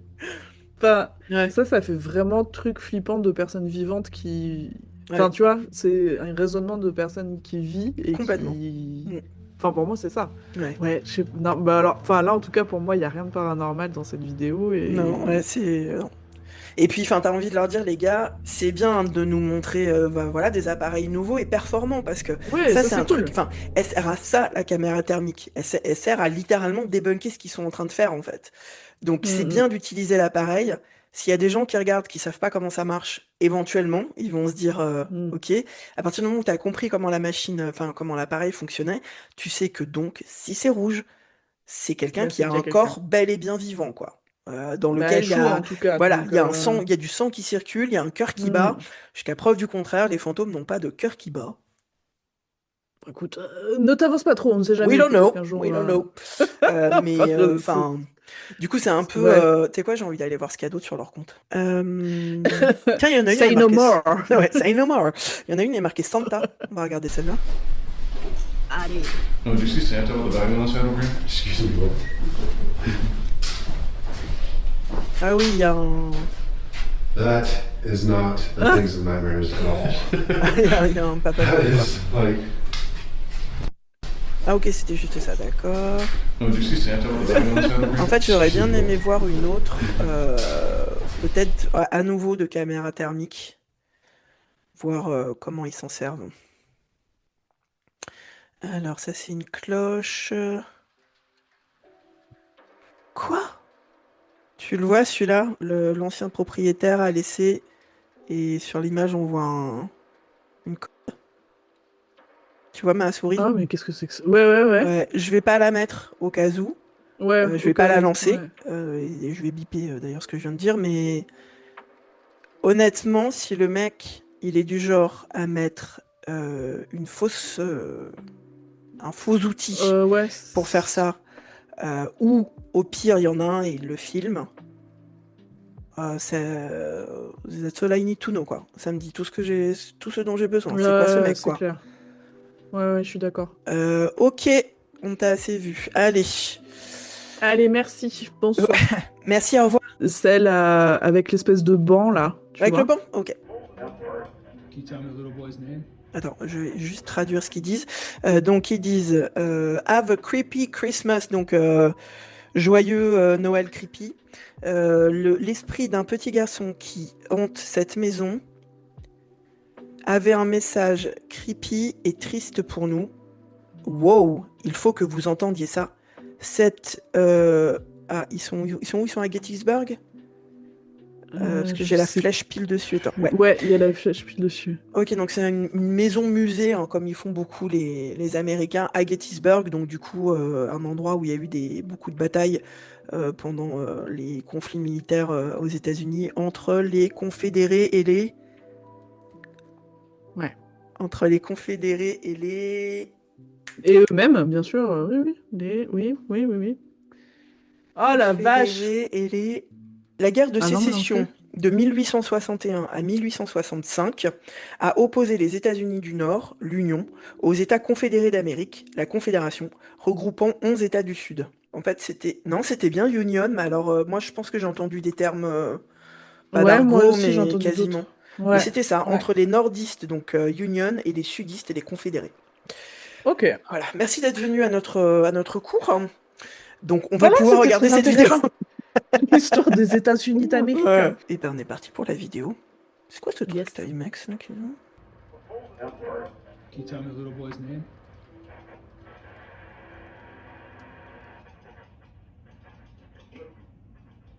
Enfin, Ouais, ça fait vraiment truc flippant de personnes vivantes qui. Enfin, ouais, tu vois, c'est un raisonnement de personnes qui vit et complètement. qui. Mm. Enfin, pour moi, c'est ça. Ouais. Ouais, non, bah alors, enfin, là, en tout cas, pour moi, il n'y a rien de paranormal dans cette vidéo Non, ouais, et. non. Et puis, enfin, t'as envie de leur dire, les gars, c'est bien de nous montrer, bah, voilà, des appareils nouveaux et performants, parce que Ouais, ça, ça, c'est c'est un truc. cool. Enfin, elle sert à ça, la caméra thermique. Elle sert à littéralement débunker ce qu'ils sont en train de faire, en fait. Donc, c'est Mm, bien d'utiliser l'appareil. S'il y a des gens qui regardent, qui savent pas comment ça marche, éventuellement, ils vont se dire, mm, mm. ok. À partir du moment où tu as compris comment la machine, enfin, comment l'appareil fonctionnait, tu sais que donc, si c'est rouge, c'est quelqu'un Bah, qui c'est a qu'il y un a quelqu'un. corps bel et bien vivant, quoi. Dans Bah, lequel il y chaud, a, en tout cas, voilà, donc. il y a un sang, il y a du sang qui circule, il y a un cœur qui bat. Mm. Jusqu'à preuve du contraire, les fantômes n'ont pas de cœur qui bat. Écoute, ne t'avance pas trop, on ne sait We jamais, don't peut-être know, qu'un jour. we don't know. Mais enfin, du coup, c'est un peu. Ouais. Tu sais quoi, j'ai envie d'aller voir ce qu'il y a d'autre sur leur compte. Tiens, il y en a une, il y a Say no marqué. more. Ouais, say no more. Il y en a une, il y a marqué Santa. On va regarder celle-là. Oh, did you see Santa with the bag on his head over here? Excuse me, what? Ah oui, il y a un. That is not the things of nightmares at all. Il y a un papa That Noël, quoi. is like Ah ok, c'était juste ça, d'accord. Oh, did you see Santa with the bag on his head over here? En fait, j'aurais bien aimé voir une autre, peut-être à nouveau de caméra thermique, voir comment ils s'en servent. Alors ça c'est une cloche. Quoi? Tu le vois celui-là? L'ancien propriétaire a laissé, et sur l'image on voit une... Tu vois ma souris? Ah, mais qu'est-ce que c'est que ça? Ouais, ouais, ouais. Ouais, je vais pas la mettre au cas où. Ouais, Je au vais pas cas la où. lancer. Ouais. Et je vais biper d'ailleurs ce que je viens de dire, mais honnêtement, si le mec il est du genre à mettre une fausse, un faux outil Ouais. pour faire ça, ou au pire il y en a un et il le filme, c'est that's all I need to know, quoi. Ça me dit tout ce dont j'ai besoin. C'est quoi ce mec, C'est quoi? clair. Ouais, ouais, je suis d'accord. Ok, on t'a assez vu. Allez, Allez, merci. Bonsoir. merci, au revoir. Celle avec l'espèce de banc, là, tu Avec le vois. banc? Ok. Can you tell me the little boy's name? Attends, je vais juste traduire ce qu'ils disent. Donc, ils disent Have a creepy Christmas, donc joyeux Noël creepy. L'esprit d'un petit garçon qui hante cette maison avait un message creepy et triste pour nous. Wow, il faut que vous entendiez ça. Ah, ils sont où? Ils sont à Gettysburg? Parce que Je j'ai la sais flèche pile dessus. Attends, plus. ouais. Ouais, il y a la flèche pile dessus. Ok, donc c'est une maison musée, hein, comme ils font beaucoup les Américains, à Gettysburg, donc du coup un endroit où il y a eu beaucoup de batailles pendant les conflits militaires aux États-Unis entre les Confédérés et les... Ouais. Entre les Confédérés et les... Et eux-mêmes, bien sûr. Oui, oui. Oui, oui, oui, oui. Oh la vache! Confédérés et les... La guerre de Ah non, moi non sécession plus. de 1861 à 1865 a opposé les États-Unis du Nord, l'Union, aux États confédérés d'Amérique, la Confédération, regroupant 11 États du Sud. En fait, c'était bien Union, mais alors moi je pense que j'ai entendu des termes, pas Ouais, moi d'argot, aussi, j'ai mais entendu quasiment. d'autres. Mais Ouais, c'était ça, ouais. entre les nordistes, donc Union, et les sudistes et les confédérés. Ok. Voilà, merci d'être venu à notre cours. Donc on va Voilà, pouvoir c'était regarder très cette vidéo. intéressant. L'histoire des États-Unis d'Amérique. Ouais. Et ben on est parti pour la vidéo. C'est quoi ce truc Yes. Timex là, Can you tell me the little boy's name?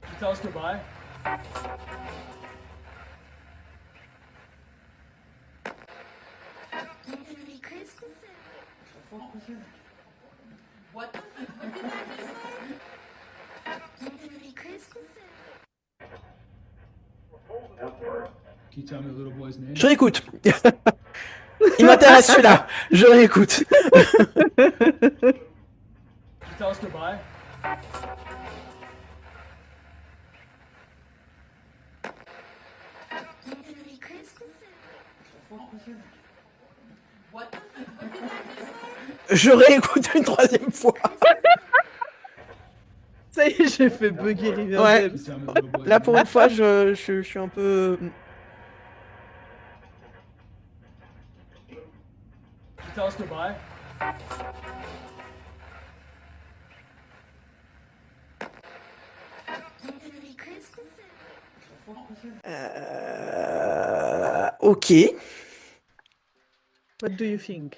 Can you tell us goodbye? Can you tell me the little boy's name? Je réécoute. Il m'intéresse celui-là. Je réécoute. Can you tell us goodbye? Je réécoute une troisième fois. Ça y est, j'ai fait bugger River Ouais. Can you James. tell me the little boy's Là name? pour une fois, je suis un peu. Can you tell us goodbye? Ok. What do you think?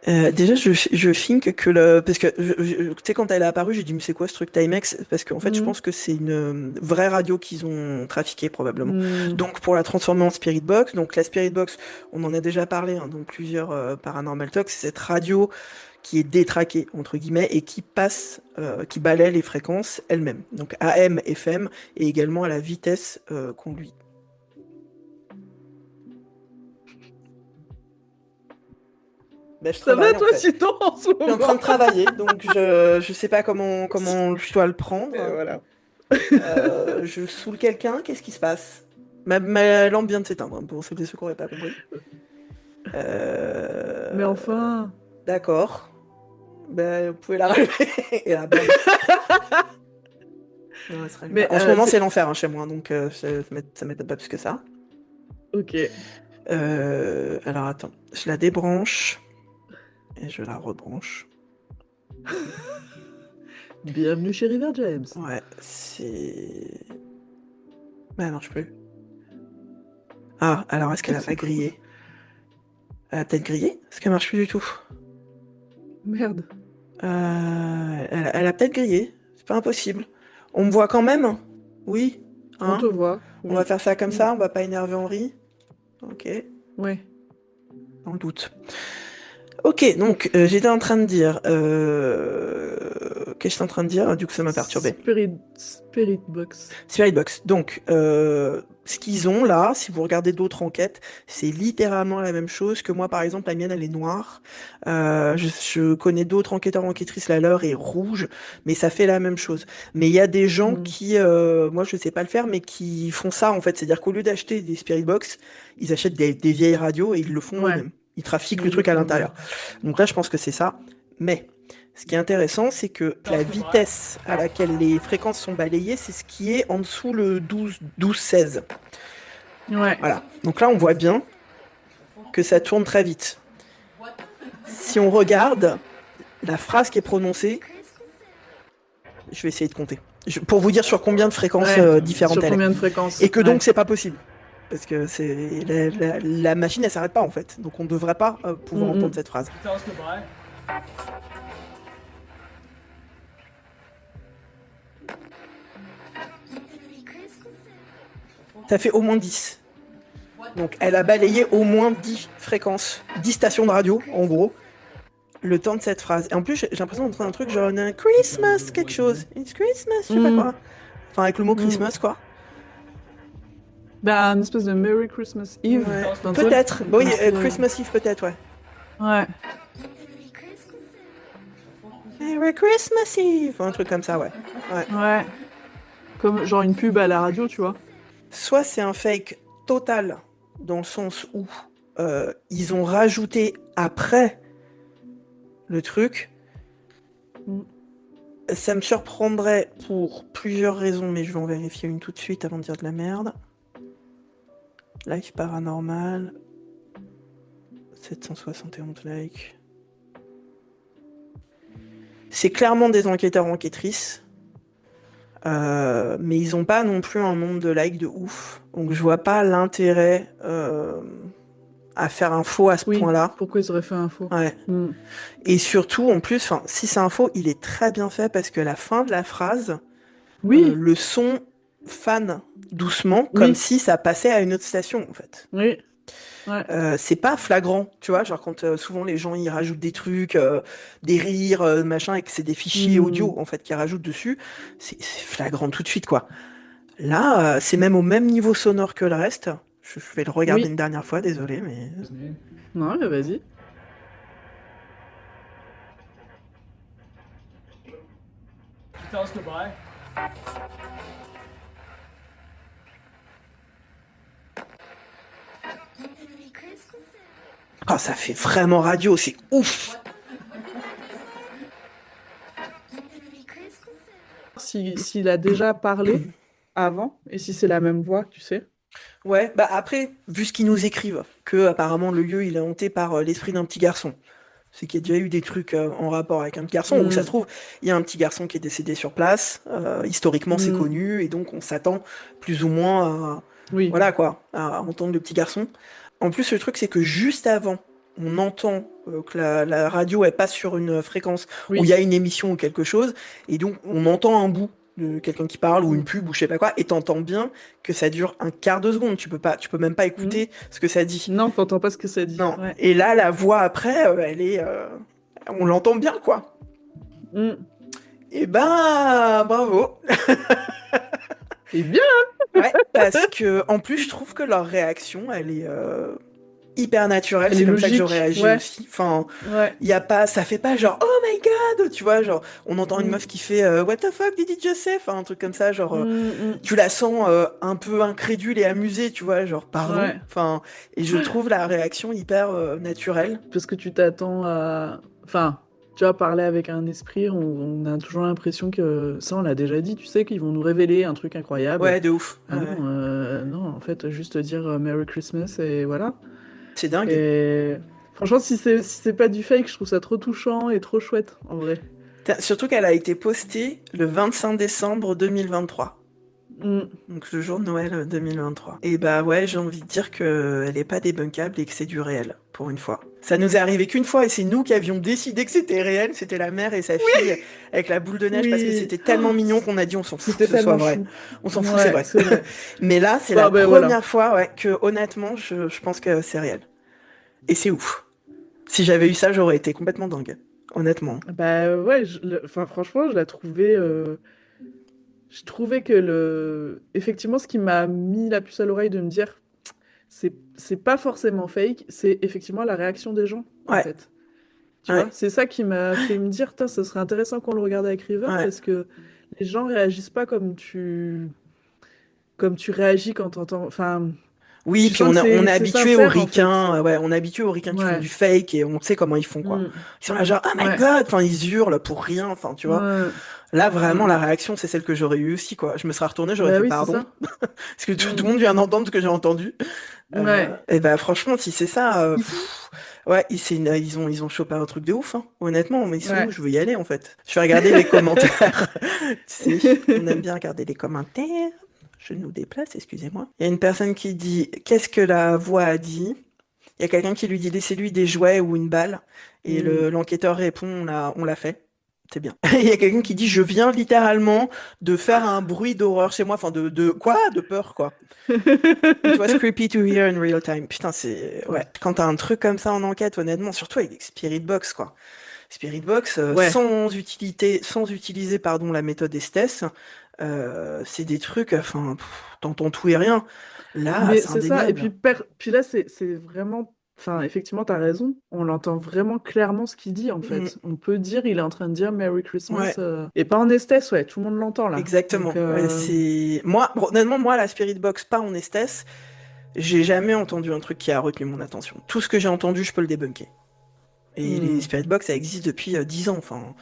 Déjà, je think que parce que tu sais quand elle est apparue, j'ai dit mais c'est quoi ce truc Timex? Parce qu'en fait, je Mhm. pense que c'est une vraie radio qu'ils ont trafiquée probablement. Hmm. Donc pour la transformer en Spirit Box, donc la Spirit Box, on en a déjà parlé hein, dans plusieurs Paranormal Talks, c'est cette radio qui est détraquée entre guillemets et qui passe, qui balaie les fréquences elle-même. Donc AM, FM et également à la vitesse conduite. Ben, je Ça va travaille en toi, fait. Siton, en ce Je suis en train moment? de travailler, donc je sais pas comment je dois le prendre. Et voilà. Je saoule quelqu'un, qu'est-ce qui se passe? Ma lampe vient de s'éteindre, hein, pour ceux qui n'auraient pas compris. Mais enfin. D'accord. Ben, vous pouvez la rallumer. Et là, bam. Non, elle se rallume Mais, pas. En ce moment, c'est- c'est l'enfer hein, chez moi, donc ça m'étonne pas plus que ça. Ok. Alors attends, je la débranche et je la rebranche. Bienvenue chez River James. Ouais, c'est. Bah, elle marche plus. Ah, alors est-ce qu'elle a pas grillé? Elle a peut-être grillé? Est-ce qu'elle marche plus du tout? Merde. Elle a peut-être grillé. C'est pas impossible. On me voit quand même? Oui? On Hein? te voit. On va faire ça comme ça? On va pas énerver Henri? Ok. Ouais. Dans le doute. Ok, donc j'étais en train de dire. Qu'est-ce que j'étais en train de dire? Du coup, ça m'a perturbé. Spirit Box. Spirit Box. Donc, ce qu'ils ont là, si vous regardez d'autres enquêtes, c'est littéralement la même chose que moi, par exemple, la mienne, elle est noire. Je connais d'autres enquêteurs, enquêtrices, la leur est rouge, mais ça fait la même chose. Mais il y a des gens qui, moi, je sais pas le faire, mais qui font ça, en fait. C'est-à-dire qu'au lieu d'acheter des Spirit Box, ils achètent des vieilles radios et ils le font Ouais. eux-mêmes. Ils trafiquent Ils le truc le à font l'intérieur. Donc là, je pense que c'est ça. Mais ce qui est intéressant, c'est que la vitesse à laquelle les fréquences sont balayées, c'est ce qui est en dessous le 12-16. Ouais. Voilà. Donc là, on voit bien que ça tourne très vite. Si on regarde la phrase qui est prononcée, je vais essayer de compter. Pour vous dire sur combien de fréquences différentes Sur elle est. combien de fréquences? Et que donc, Ouais. c'est pas possible. Parce que la machine, elle s'arrête pas en fait. Donc on ne devrait pas pouvoir entendre cette phrase. Can you tell us goodbye? Ça fait au moins 10. Donc elle a balayé au moins 10 fréquences, 10 stations de radio, en gros, le temps de cette phrase. Et en plus, j'ai l'impression d'entendre un truc genre un Christmas, quelque chose. It's Christmas, je sais pas quoi. Enfin, avec le mot Christmas, quoi. Bah, une espèce de Merry Christmas Eve. Ouais. Enfin, tu vois, Peut-être. Oui, c'est- Christmas Eve, peut-être, ouais. Ouais. Merry Christmas Eve. Un truc comme ça, ouais. Ouais. Comme genre une pub à la radio, tu vois. Soit c'est un fake total, dans le sens où ils ont rajouté après le truc. ça me surprendrait pour plusieurs raisons, mais je vais en vérifier une tout de suite avant de dire de la merde. Like paranormal. 771 likes. C'est clairement des enquêteurs-enquêtrices. Mais ils ont pas non plus un nombre de likes de ouf. Donc je vois pas l'intérêt à faire un faux à ce point-là. Pourquoi ils auraient fait un faux? Ouais. Et surtout, en plus, si c'est un faux, il est très bien fait parce que la fin de la phrase, le son fane doucement, comme si ça passait à une autre station, en fait. Oui. Ouais. C'est pas flagrant, tu vois, genre quand souvent les gens ils rajoutent des trucs, des rires, machin, et que c'est des fichiers audio en fait qu'ils rajoutent dessus, c'est flagrant tout de suite quoi. Là, c'est même au même niveau sonore que le reste. Je vais le regarder une dernière fois, désolé, mais. Non, mais vas-y. Tell us goodbye. Oh, ça fait vraiment radio, c'est ouf. S'il a déjà parlé avant, et si c'est la même voix, tu sais. Ouais, bah après, vu ce qu'ils nous écrivent, que apparemment le lieu il est hanté par l'esprit d'un petit garçon. C'est qu'il y a déjà eu des trucs en rapport avec un petit garçon, où ça se trouve, il y a un petit garçon qui est décédé sur place, historiquement c'est connu, et donc on s'attend plus ou moins à, voilà quoi, à entendre le petit garçon. En plus, le truc c'est que juste avant, on entend que la radio elle passe sur une fréquence où il y a une émission ou quelque chose, et donc on entend un bout de quelqu'un qui parle ou une pub ou je sais pas quoi, et t'entends bien que ça dure un quart de seconde. Tu peux même pas écouter ce que ça dit. Non, t'entends pas ce que ça dit. Non. Ouais. Et là, la voix après, elle est, on l'entend bien quoi. Et ben, bravo. C'est bien. Ouais, parce que en plus, je trouve que leur réaction, elle est hyper naturelle. C'est comme ça que je réagis aussi. Enfin, y a pas, ça fait pas genre oh my god, tu vois, genre on entend une meuf qui fait what the fuck did he just say, enfin un truc comme ça, genre tu la sens un peu incrédule et amusée, tu vois, genre pardon. Enfin, et je trouve la réaction hyper naturelle. Parce que tu t'attends à, enfin. Tu vois, parler avec un esprit, on a toujours l'impression que, ça on l'a déjà dit, tu sais, qu'ils vont nous révéler un truc incroyable. Ouais, de ouf. Ah non, en fait, juste dire Merry Christmas et voilà. C'est dingue. Et franchement, si c'est pas du fake, je trouve ça trop touchant et trop chouette, en vrai. Surtout qu'elle a été postée le 25 décembre 2023. Donc le jour de Noël 2023. Et bah ouais, j'ai envie de dire qu'elle est pas débunkable et que c'est du réel, pour une fois. Ça nous est arrivé qu'une fois et c'est nous qui avions décidé que c'était réel, c'était la mère et sa fille avec la boule de neige parce que c'était tellement mignon qu'on a dit on s'en fout que ce soit vrai. On s'en fout, c'est vrai. Mais là, c'est la première fois que honnêtement, je pense que c'est réel. Et c'est ouf. Si j'avais eu ça, j'aurais été complètement dingue. Honnêtement. Bah ouais, franchement, je la trouvais... Je trouvais que effectivement, ce qui m'a mis la puce à l'oreille de me dire, c'est pas forcément fake, c'est effectivement la réaction des gens, en fait. Tu vois, c'est ça qui m'a fait me dire, ce serait intéressant qu'on le regarde avec River, parce que les gens réagissent pas comme tu réagis quand t'entends, enfin... Oui, puis on est habitué aux ricains, on est habitué aux ricains qui font du fake et on sait comment ils font, quoi. Ils sont là genre, oh my god, enfin, ils hurlent pour rien, enfin, tu vois. Là, vraiment, la réaction, c'est celle que j'aurais eue aussi, quoi. Je me serais retournée, j'aurais fait pardon. Parce que tout le monde vient d'entendre ce que j'ai entendu. Et bah, franchement, si c'est ça, ils ont chopé un truc de ouf, hein. Honnêtement, mais ils sont où? Je veux y aller, en fait. Je vais regarder les commentaires. Tu sais, on aime bien regarder les commentaires. Je nous déplace, excusez-moi. Il y a une personne qui dit « Qu'est-ce que la voix a dit ?» Il y a quelqu'un qui lui dit « Laissez-lui des jouets ou une balle. » Et l'enquêteur répond « On l'a fait. » C'est bien. Il y a quelqu'un qui dit « Je viens littéralement de faire un bruit d'horreur chez moi. » Enfin, de quoi? De peur, quoi. It was creepy to hear in real time. Putain, c'est... Ouais. Quand t'as un truc comme ça en enquête, honnêtement, surtout avec Spirit Box, quoi. Spirit Box, sans utiliser la méthode Estes, c'est des trucs, enfin, t'entends tout et rien. Là, mais c'est ça, et puis là, c'est vraiment, enfin, effectivement, t'as raison, on l'entend vraiment clairement ce qu'il dit, en fait. On peut dire, il est en train de dire Merry Christmas, et pas en Estes, tout le monde l'entend, là. Exactement. Donc, c'est... Moi, honnêtement, la Spirit Box, pas en Estes, j'ai jamais entendu un truc qui a retenu mon attention. Tout ce que j'ai entendu, je peux le débunker. Et les Spirit Box, ça existe depuis 10 ans, enfin...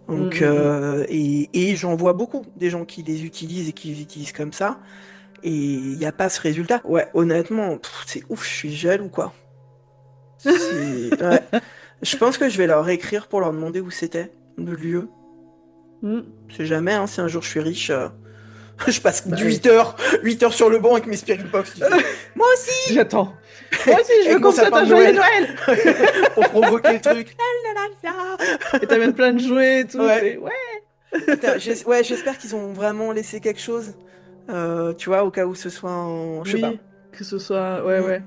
Donc, et j'en vois beaucoup, des gens qui les utilisent et qui les utilisent comme ça, et il n'y a pas ce résultat. Ouais, honnêtement, c'est ouf, je suis jaloux, quoi. Ouais. Je pense que je vais leur écrire pour leur demander où c'était, le lieu. C'est jamais, hein, si un jour je suis riche, je passe Bah du oui. 8 heures sur le banc avec mes spirit box, tu sais. Moi aussi! J'attends. Moi aussi, je veux Avec mon qu'on souhaite sapin un de joyeux Noël. Noël. Pour provoquer le truc. La, la, la, la. Et t'amènes plein de jouets et tout. Ouais. Ouais. Putain, ouais, j'espère qu'ils ont vraiment laissé quelque chose. Tu vois, au cas où ce soit en... Je sais pas. Oui, que ce soit... Ouais, Mm. ouais.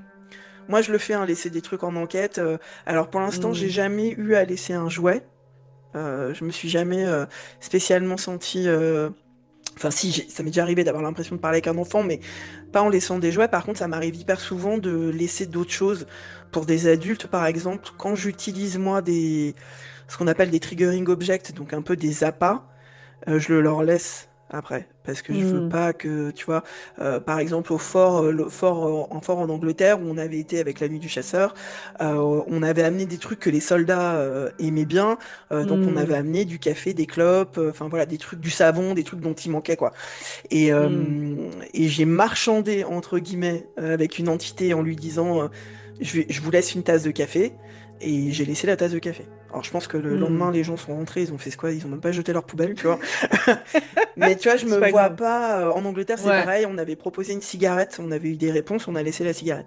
Moi, je le fais, hein, laisser des trucs en enquête. Alors, pour l'instant, j'ai jamais eu à laisser un jouet. Je me suis jamais spécialement senti... Enfin, si, ça m'est déjà arrivé d'avoir l'impression de parler avec un enfant, mais pas en laissant des jouets. Par contre, ça m'arrive hyper souvent de laisser d'autres choses pour des adultes, par exemple. Quand j'utilise, moi, ce qu'on appelle des triggering objects, donc un peu des appâts, je le leur laisse après, parce que je veux pas que, tu vois, par exemple au fort, en fort en Angleterre, où on avait été avec la nuit du chasseur, on avait amené des trucs que les soldats aimaient bien, donc on avait amené du café, des clopes, enfin voilà, des trucs, du savon, des trucs dont il manquait, quoi. Et j'ai marchandé, entre guillemets, avec une entité en lui disant, je vous laisse une tasse de café, et j'ai laissé la tasse de café. Alors je pense que le lendemain, les gens sont rentrés, ils ont fait quoi? Ils ont même pas jeté leur poubelle, tu vois. Mais tu vois, je C'est me pas vois grave. pas. En Angleterre, c'est Ouais. pareil. On avait proposé une cigarette, on avait eu des réponses, on a laissé la cigarette.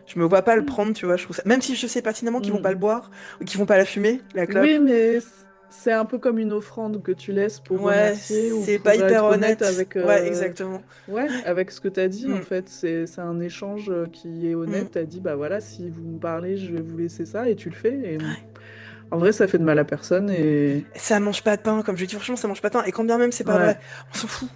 Je me vois pas le prendre, tu vois. Je trouve ça... Même si je sais pertinemment qu'ils vont pas le boire ou qu'ils vont pas la fumer, la clope. Oui, mais c'est un peu comme une offrande que tu laisses pour Ouais, remercier ou c'est pas pour hyper être honnête honnête. avec, Ouais, exactement. ouais, avec ce que tu as dit, en Mm. fait. C'est un échange qui est honnête. Mm. Tu as dit, bah voilà, si vous me parlez, je vais vous laisser ça, et tu le fais. Et en vrai, ça fait de mal à personne. Et Ça mange pas de pain, comme je dis, franchement, ça mange pas de pain. Et quand bien même c'est pas ouais, vrai, on s'en fout.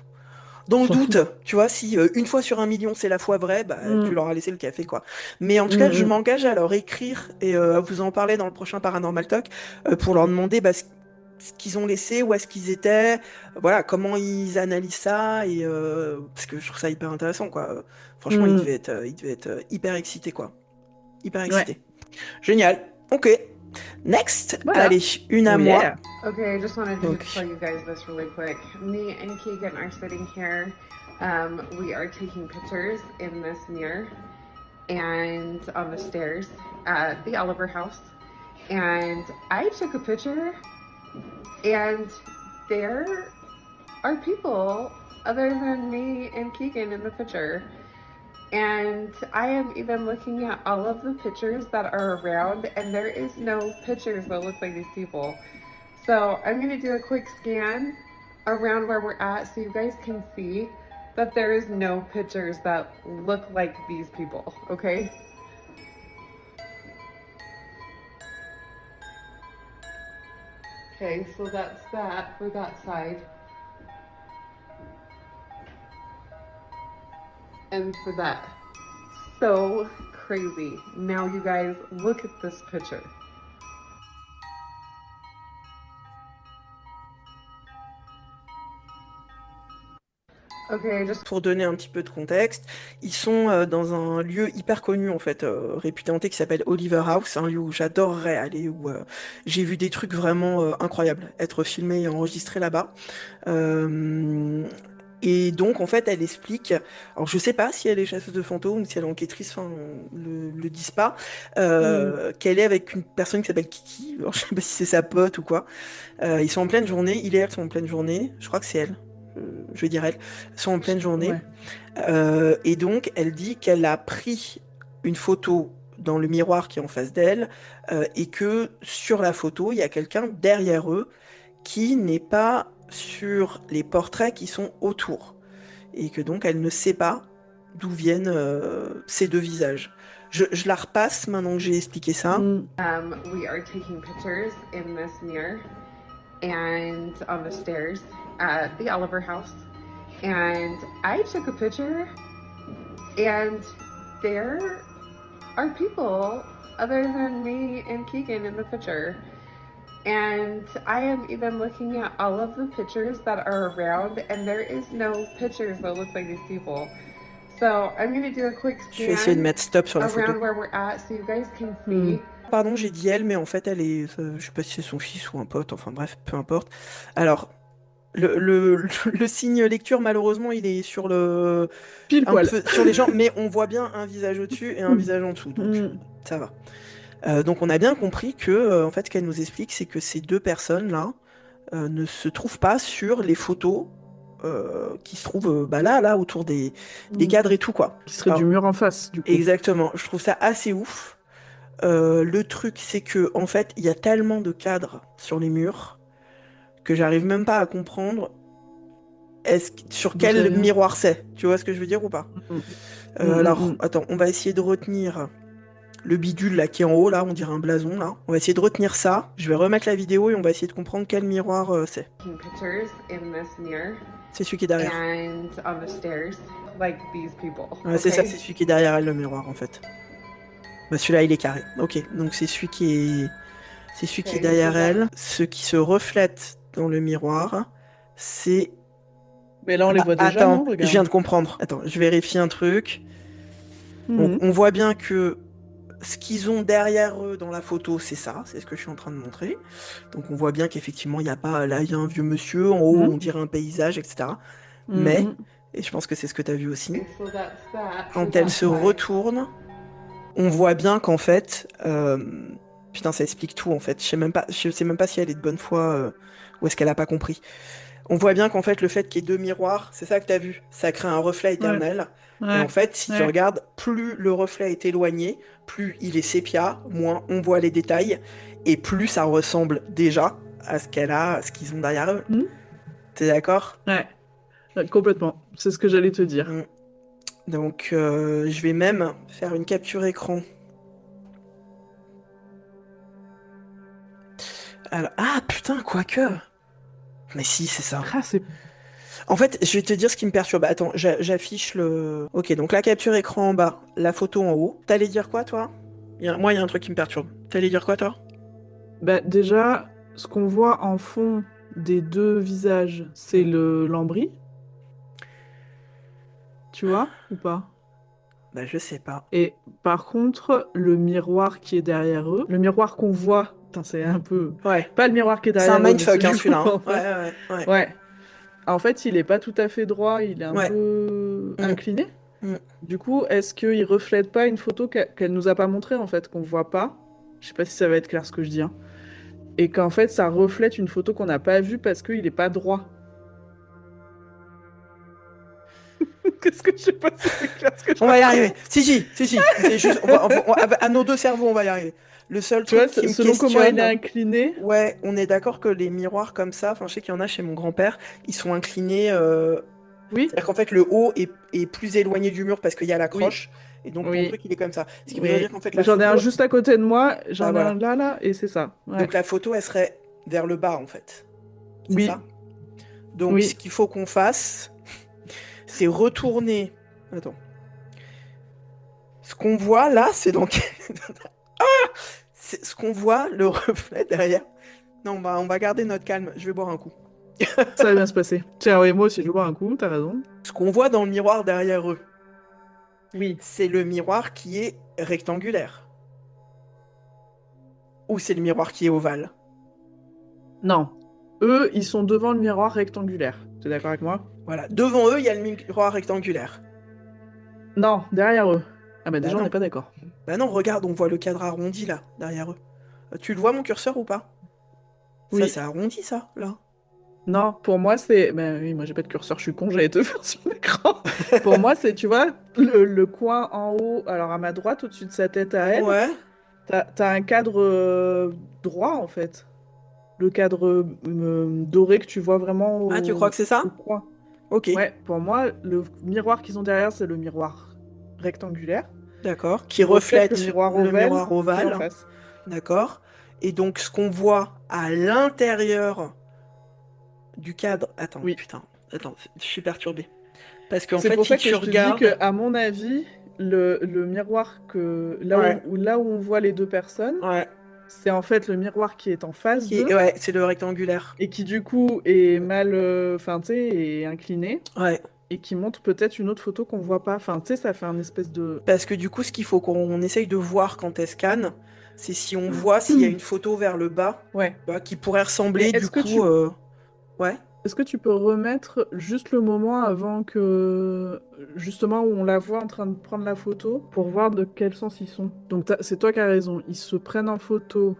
Dans on le s'en doute, fout. tu vois, si une fois sur 1 million c'est la fois vraie, bah tu Mm, leur as laissé le café, quoi. Mais en tout cas, je mm, m'engage à leur écrire et à vous en parler dans le prochain Paranormal Talk pour leur demander bah, ce qu'ils ont laissé, où est-ce qu'ils étaient, voilà, comment ils analysent ça et parce que je trouve ça hyper intéressant, quoi. Franchement, mm. ils devaient être hyper excités, quoi. Hyper Ouais, excités. Génial. Ok. Next. voilà. Allez, une à Oh moi. yeah. Okay, I just wanted to Donc, tell you guys this really quick. Me and Keegan are sitting here. We are taking pictures in this mirror and on the stairs at the Oliver House. And I took a picture, and there are people other than me and Keegan in the picture. And I am even looking at all of the pictures that are around, and there is no pictures that look like these people. So I'm gonna do a quick scan around where we're at so you guys can see that there is no pictures that look like these people, okay? Okay, so that's that for that side. And for that. So crazy. Now you guys look at this picture. Okay, just pour donner un petit peu de contexte, ils sont dans un lieu hyper connu en fait, réputé hanté qui s'appelle Oliver House, un lieu où j'adorerais aller, où j'ai vu des trucs vraiment incroyables être filmés et enregistrés là-bas. Et donc en fait elle explique, alors je sais pas si elle est chasseuse de fantômes ou si elle est enquêtrice, enfin le disent pas, qu'elle est avec une personne qui s'appelle Kiki, alors je sais pas si c'est sa pote ou quoi. Ils sont en pleine journée, il et elle sont en pleine journée, je crois que c'est elle. Je vais dire elle, sont en pleine journée. Ouais. Et donc, elle dit qu'elle a pris une photo dans le miroir qui est en face d'elle et que sur la photo, il y a quelqu'un derrière eux qui n'est pas sur les portraits qui sont autour. Et que donc, elle ne sait pas d'où viennent ces deux visages. Je la repasse maintenant que j'ai expliqué ça. we are taking pictures in this mirror and on the stairs at the Oliver House. And I took a picture, and there are people other than me and Keegan in the picture. And I am even looking at all of the pictures that are around, and there is no pictures that look like these people. So I'm gonna do a quick Je vais essayer de scan mettre stop sur la photo. around where we're at so you guys can see. pardon, j'ai dit elle, mais en fait, elle est, je sais pas si c'est son fils ou un pote, enfin bref, peu importe. Alors, le signe lecture, malheureusement, il est sur Pile un poil. peu sur les gens, mais on voit bien un visage au-dessus et un visage en dessous, donc ça va. Donc on a bien compris que, en fait, ce qu'elle nous explique, c'est que ces deux personnes-là ne se trouvent pas sur les photos qui se trouvent là, autour des cadres et tout, quoi. Qui serait Alors, du mur en face, du coup. exactement, je trouve ça assez ouf. Le truc, c'est que, en fait, il y a tellement de cadres sur les murs que j'arrive même pas à comprendre sur D'où ça quel vient. miroir c'est. Tu vois ce que je veux dire ou pas? Alors, attends, on va essayer de retenir le bidule là qui est en haut, là, on dirait un blason là. On va essayer de retenir ça. Je vais remettre la vidéo et on va essayer de comprendre quel miroir c'est. Taking pictures in this mirror C'est celui qui est derrière. and on the stairs, like these people. Ouais, c'est ça, okay? c'est celui qui est derrière elle, le miroir en fait. Bah, celui-là, il est carré. Ok, donc c'est celui qui est. C'est celui qui est Ok, derrière c'est ça. elle. Ce qui se reflète dans le miroir, c'est. Mais là, on les voit déjà, Attends, non? je Regarde. viens de comprendre. Attends, je vérifie un truc. Donc, on voit bien que ce qu'ils ont derrière eux dans la photo, c'est ça, c'est ce que je suis en train de montrer. Donc on voit bien qu'effectivement, il n'y a pas, là, il y a un vieux monsieur, en haut, on dirait un paysage, etc. Mais, et je pense que c'est ce que tu as vu aussi, So that's that. quand So elle that's se why. retourne, on voit bien qu'en fait, putain, ça explique tout en fait. Je sais même pas si elle est de bonne foi ou est-ce qu'elle a pas compris. On voit bien qu'en fait, le fait qu'il y ait deux miroirs, c'est ça que t'as vu, ça crée un reflet éternel. Et en fait, si tu regardes, plus le reflet est éloigné, plus il est sépia, moins on voit les détails, et plus ça ressemble déjà à ce qu'ils ont derrière eux. T'es d'accord? Ouais, complètement. C'est ce que j'allais te dire. Donc, je vais même faire une capture écran. Alors, ah putain, quoique. Mais si, c'est ça. Ah, c'est... En fait, je vais te dire ce qui me perturbe. Attends, j'affiche le... Ok, donc la capture écran en bas, la photo en haut. T'allais dire quoi, toi? Moi, il y a un truc qui me perturbe. T'allais dire quoi, toi? Bah, déjà, ce qu'on voit en fond des deux visages, c'est le lambris. Tu vois, ou pas? Bah, je sais pas. Et par contre, le miroir qui est derrière eux, le miroir qu'on voit, putain, c'est un peu... Ouais. Pas le miroir qui est C'est derrière un eux, mais mindfuck, celui hein, celui-là. qu'on Hein. voit en face. Ouais. Ouais. En fait, il est pas tout à fait droit, il est un peu incliné. Du coup, est-ce qu'il reflète pas une photo qu'elle nous a pas montrée, en fait, qu'on voit pas? Je sais pas si ça va être clair ce que je dis. Hein. Et qu'en fait, ça reflète une photo qu'on n'a pas vue parce qu'il est pas droit. Qu'est-ce que je sais pas si c'est clair ce que je On va y arriver. Si. C'est juste, à nos deux cerveaux, on va y arriver. Le seul Tu vois, truc qui me selon comment il est questionne... incliné. Ouais, on est d'accord que les miroirs comme ça, enfin, je sais qu'il y en a chez mon grand-père, ils sont inclinés... Oui. C'est-à-dire qu'en fait, le haut est plus éloigné du mur parce qu'il y a l'accroche. Et donc, ton truc, il est comme ça. Ce qui veut dire qu'en fait, la J'en ai un photo... juste à côté de moi, j'en ai voilà. un là, et c'est ça. Ouais. Donc, la photo, elle serait vers le bas, en fait. C'est Oui. ça? Donc, ce qu'il faut qu'on fasse, c'est retourner... Attends. Ce qu'on voit, là, c'est donc... c'est ce qu'on voit, le reflet derrière. Non, on va garder notre calme. Je vais boire un coup. Ça va bien se passer. Tiens, oui, moi aussi, je vais boire un coup, t'as raison. Ce qu'on voit dans le miroir derrière eux, oui, c'est le miroir qui est rectangulaire. Ou c'est le miroir qui est ovale? Non. Eux, ils sont devant le miroir rectangulaire. T'es d'accord avec moi? Voilà. Devant eux, il y a le miroir rectangulaire. Non, derrière eux. Ah bah déjà, non. on n'est pas d'accord. Bah non, regarde, on voit le cadre arrondi, là, derrière eux. Tu le vois, mon curseur, ou pas? Oui. Ça, c'est arrondi, ça, là. Non, pour moi, c'est... Ben oui, moi, j'ai pas de curseur, je suis con, j'allais te faire sur l'écran. Pour moi, c'est, tu vois, le coin en haut, alors à ma droite, au-dessus de sa tête à elle, ouais. T'as un cadre droit, en fait. Le cadre doré que tu vois vraiment au... Ah, tu crois que c'est ça? au coin. Ok. Ouais, pour moi, le miroir qu'ils ont derrière, c'est le miroir rectangulaire. D'accord. Qui reflète le miroir ovale. en face. D'accord. Et donc, ce qu'on voit à l'intérieur du cadre... Attends, putain. Attends, je suis perturbé. Parce qu'en fait, pour ça si que tu je regardes... te dis qu'à mon avis, le miroir que... Là où on voit les deux personnes, c'est en fait le miroir qui est en face d'eux. Ouais, c'est le rectangulaire. Et qui, du coup, est mal... Enfin, tu sais, est incliné. Ouais. Et qui montre peut-être une autre photo qu'on voit pas. Enfin, tu sais, ça fait un espèce de... Parce que du coup, ce qu'il faut qu'on essaye de voir quand elle scanne, C'est si on voit s'il y a une photo vers le bas, Ouais. qui pourrait ressembler, Mais du est-ce que coup... Ouais. Est-ce que tu peux remettre juste le moment avant que, justement, où on la voit en train de prendre la photo, pour voir de quel sens ils sont. Donc c'est toi qui as raison. Ils se prennent en photo.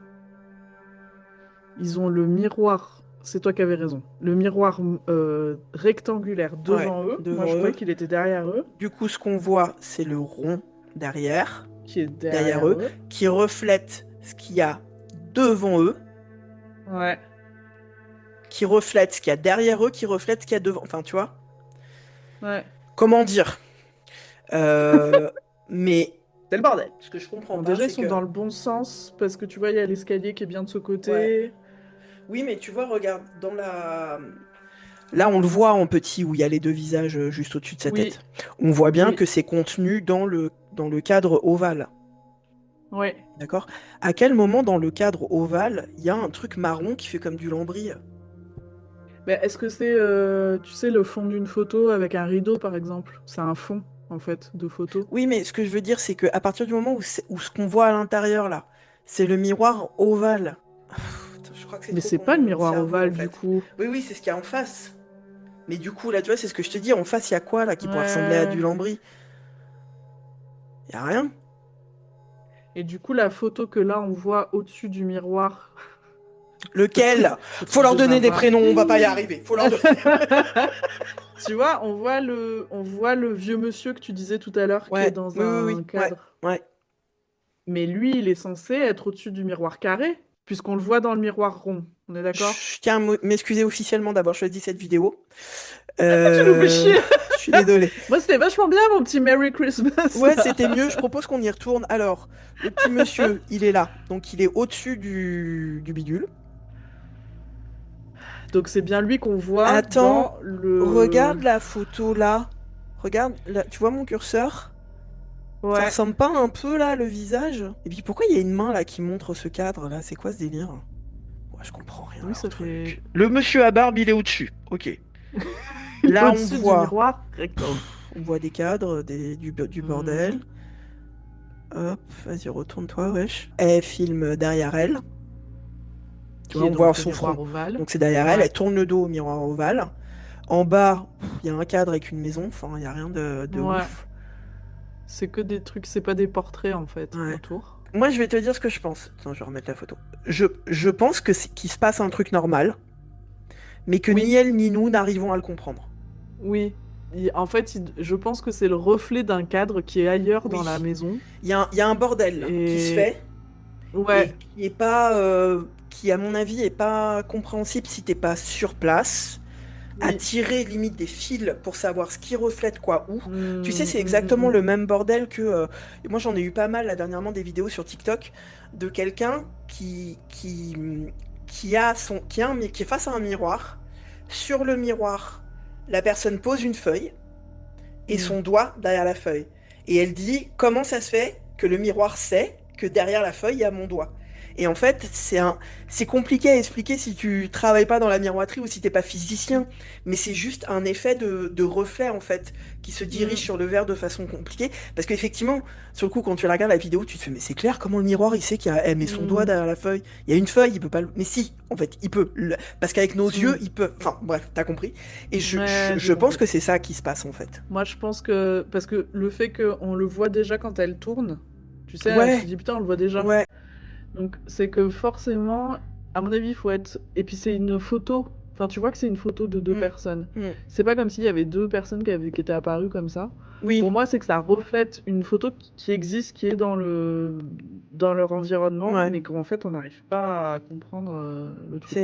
Ils ont le miroir. C'est toi qui avais raison. Le miroir rectangulaire devant eux. devant Moi, je croyais eux. qu'il était derrière eux. Du coup, ce qu'on voit, c'est le rond derrière, Qui est derrière eux. qui reflète ce qu'il y a devant eux, Ouais. qui reflète ce qu'il y a derrière eux, qui reflète ce qu'il y a devant. Enfin, tu vois? Ouais. Comment dire? Mais c'est le bordel. Ce que je comprends Bon, pas, déjà, ils c'est sont que... dans le bon sens, parce que tu vois, il y a l'escalier qui est bien de ce côté. Ouais. Oui, mais tu vois, regarde, dans la... Là, on le voit en petit, où il y a les deux visages juste au-dessus de sa Oui. tête. On voit bien Oui. que c'est contenu dans le cadre ovale. Ouais. D'accord? À quel moment dans le cadre ovale, il y a un truc marron qui fait comme du lambris? Mais est-ce que c'est, tu sais, le fond d'une photo avec un rideau, par exemple? C'est un fond, en fait, de photo. Oui, mais ce que je veux dire, c'est qu'à partir du moment où ce qu'on voit à l'intérieur, là, c'est le miroir ovale. Putain, je crois que c'est Mais trop c'est pour pas le mon miroir cerveau, ovale, en fait. du coup. Oui, c'est ce qu'il y a en face. Mais du coup, là, tu vois, c'est ce que je te dis. En face, il y a quoi, là, qui pourrait ressembler à du Ouais. lambris? Il y a rien. Et du coup, la photo que là, on voit au-dessus du miroir... Lequel? Le truc Faut leur de donner des Barbara. prénoms, on va pas y arriver. Faut leur donner... Tu vois, on voit le vieux monsieur que tu disais tout à l'heure, qui est dans un cadre. Ouais. Mais lui, il est censé être au-dessus du miroir carré, puisqu'on le voit dans le miroir rond. On est d'accord? Je tiens à m'excuser officiellement d'avoir choisi cette vidéo. Tu nous fais chier. Je suis désolé. Moi, c'était vachement bien, mon petit Merry Christmas. Ouais, c'était mieux. Je propose qu'on y retourne. Alors, le petit monsieur, il est là. Donc, il est au-dessus du bidule. Donc, c'est bien lui qu'on voit Attends, dans le... regarde la photo là. Regarde, là, tu vois mon curseur? Ça Ouais. ressemble pas un peu là, le visage? Et puis, pourquoi il y a une main là qui montre ce cadre là? C'est quoi ce délire? Ouais, je comprends rien. à Oui, leur ça truc. fait... Le monsieur à barbe, il est au-dessus. Ok. Il est Là, on au-dessus du voit... miroir rectangle. On voit des cadres, du bordel. Hop, vas-y, retourne-toi, wesh. Elle filme derrière elle. Tu vois, on voit son front. Ovale. Donc c'est derrière elle, Ouais. elle tourne le dos au miroir ovale. En bas, il y a un cadre avec une maison, enfin, il n'y a rien de Ouais. ouf. C'est que des trucs, c'est pas des portraits en fait, Ouais. autour. Moi, je vais te dire ce que je pense. Attends, je vais remettre la photo. Je pense que qu'il se passe un truc normal, mais que Oui. ni elle ni nous n'arrivons à le comprendre. Oui. En fait, je pense que c'est le reflet d'un cadre qui est ailleurs dans Oui. la maison. Il y a un bordel là, qui se fait. Ouais. Et qui est pas, qui à mon avis est pas compréhensible si t'es pas sur place, à Oui. tirer limite des fils pour savoir ce qui reflète quoi où. Tu sais, c'est exactement le même bordel que et moi j'en ai eu pas mal là dernièrement des vidéos sur TikTok de quelqu'un qui est face à un miroir. Sur le miroir, la personne pose une feuille et son doigt derrière la feuille. Et elle dit comment ça se fait que le miroir sait que derrière la feuille il y a mon doigt. Et en fait, c'est compliqué à expliquer si tu travailles pas dans la miroiterie ou si t'es pas physicien, mais c'est juste un effet de reflet en fait qui se dirige sur le verre de façon compliquée. Parce qu'effectivement, sur le coup, quand tu regardes la vidéo, tu te fais mais c'est clair comment le miroir il sait qu'il met son doigt derrière la feuille. Il y a une feuille, il peut pas. Mais si, en fait, il peut. Parce qu'avec nos yeux, il peut. Enfin bref, t'as compris. Et je pense que c'est ça qui se passe en fait. Moi, je pense que parce que le fait qu'on le voit déjà quand elle tourne, tu sais, Ouais. tu te dis putain, on le voit déjà. Ouais. Donc c'est que forcément, à mon avis, il faut être. Et puis c'est une photo. Enfin, tu vois que c'est une photo de deux personnes. C'est pas comme s'il y avait deux personnes qui étaient apparues comme ça. Oui. Pour moi, c'est que ça reflète une photo qui existe, qui est dans leur environnement, mais qu'en fait, on n'arrive pas à comprendre le truc.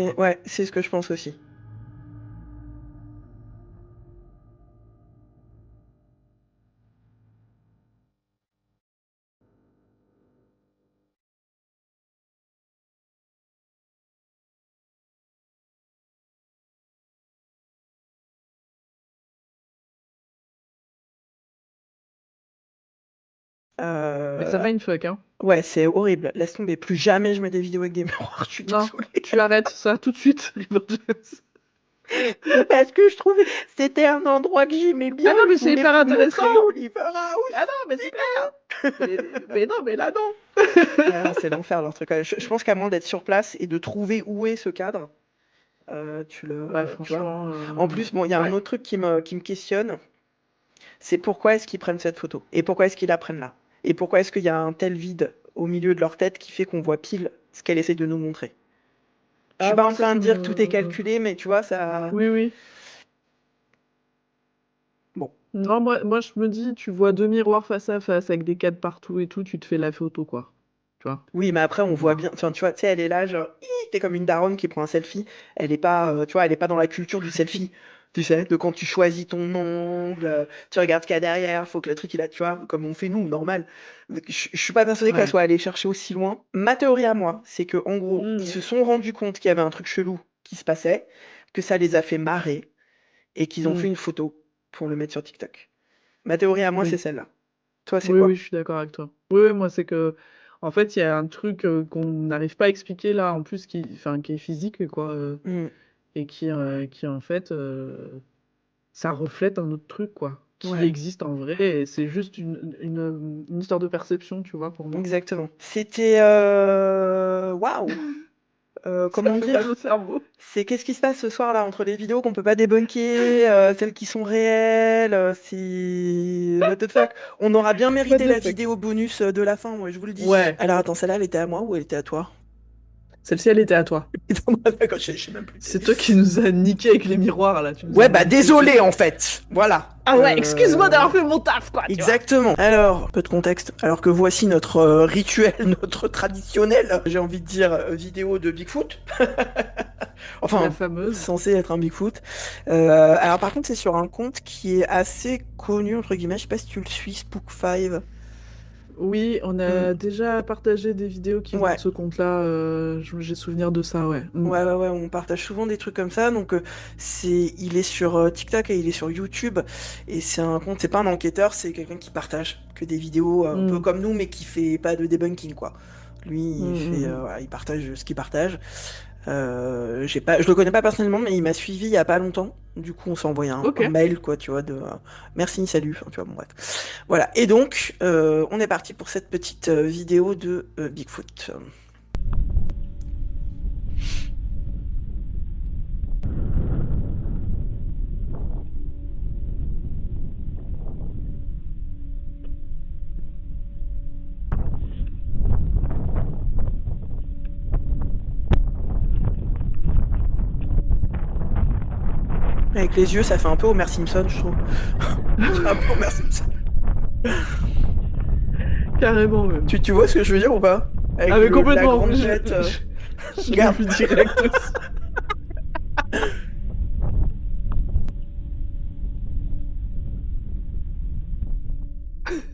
C'est ce que je pense aussi. Mais ça va une fuck, hein. Ouais, c'est horrible. Laisse tomber. Plus jamais je mets des vidéos avec des miroirs. Je suis désolée. Tu arrêtes ça tout de suite, Riverdale. Parce que je trouvais c'était un endroit que j'aimais bien. Ah non, mais Je c'est voulais hyper vous montrer intéressant. Oliver House. Ah non, mais c'est clair. Mais non, mais là, non. Ah non, c'est l'enfer leur truc. Je pense qu'à moins d'être sur place et de trouver où est ce cadre, tu le, Ouais, tu vois. franchement. En plus, bon, il y a un ouais. autre truc qui me questionne, c'est pourquoi est-ce qu'ils prennent cette photo? Et pourquoi est-ce qu'ils la prennent là? Et pourquoi est-ce qu'il y a un tel vide au milieu de leur tête qui fait qu'on voit pile ce qu'elle essaie de nous montrer? Je suis Ah, pas moi, en ça train de dire que tout est me. calculé, mais tu vois, ça. Oui, oui. Bon. Non, moi, je me dis, tu vois deux miroirs face à face avec des cadres partout et tout, tu te fais la photo, quoi. Tu vois? Oui, mais après, on voit bien. Enfin, tu vois, tu sais, elle est là, genre, t'es comme une daronne qui prend un selfie. Elle est pas, tu vois, elle est pas dans la culture du selfie. Tu sais, de quand tu choisis ton angle, tu regardes ce qu'il y a derrière, faut que le truc, il a, tu vois, comme on fait nous, normal. Donc, je suis pas persuadée qu'elle Ouais. soit allée chercher aussi loin. Ma théorie à moi, c'est que, en gros, ils Mm. se sont rendus compte qu'il y avait un truc chelou qui se passait, que ça les a fait marrer, et qu'ils ont Mm. fait une photo pour le mettre sur TikTok. Ma théorie à moi, c'est Oui. celle-là. Toi, c'est Oui, oui, quoi? je suis d'accord avec toi. Oui, oui, moi, c'est que, en fait, il y a un truc qu'on n'arrive pas à expliquer là, en plus, qui est physique, quoi, Hmm. et qui, en fait, ça reflète un autre truc, quoi, qui Ouais. existe en vrai, et c'est juste une histoire de perception, tu vois, pour moi. Exactement. C'était waouh! Ça Comment fait mal dire? au cerveau. C'est qu'est-ce qui se passe ce soir là entre les vidéos qu'on peut pas débunker, celles qui sont réelles, c'est what the fuck? On aura bien What mérité the la fuck. vidéo bonus de la fin, moi je vous le dis. Ouais, Alors attends, celle-là elle était à moi ou elle était à toi? celle-ci, elle était à toi. D'accord, je sais même plus. C'est toi qui nous as niqué avec les miroirs, là. Tu nous as Ouais, bah montré désolé que- en fait. Voilà. Ah ouais, excuse-moi d'avoir fait mon taf, quoi, tu vois. Exactement. Alors, peu de contexte. Alors que voici notre rituel, notre traditionnel, j'ai envie de dire, vidéo de Bigfoot. La Enfin, fameuse. censé être un Bigfoot. Alors par contre, c'est sur un compte qui est assez connu, entre guillemets. Je sais pas si tu le suis, Spook5. Oui, on a déjà partagé des vidéos qui venaient Ouais. de ce compte-là. J'ai souvenir de ça, ouais. Ouais, on partage souvent des trucs comme ça. Donc, il est sur TikTok et il est sur YouTube. Et c'est un compte, c'est pas un enquêteur, c'est quelqu'un qui partage que des vidéos un peu Mm. comme nous, mais qui fait pas de debunking, quoi. Lui, il fait, Mm. voilà, il partage ce qu'il partage. Je le connais pas personnellement, mais il m'a suivi il y a pas longtemps. Du coup, on s'est envoyé Ok. un mail, quoi, tu vois, de merci, salut, enfin, tu vois, bon, bref. Voilà. Et donc, on est parti pour cette petite vidéo de Bigfoot. Avec les yeux, ça fait un peu Homer Simpson, je trouve. Un peu Homer Simpson. Carrément, même. Tu vois ce que je veux dire ou pas? Avec Ah, mais la complètement. grande Je tête. l'ai Regarde. vu direct aussi.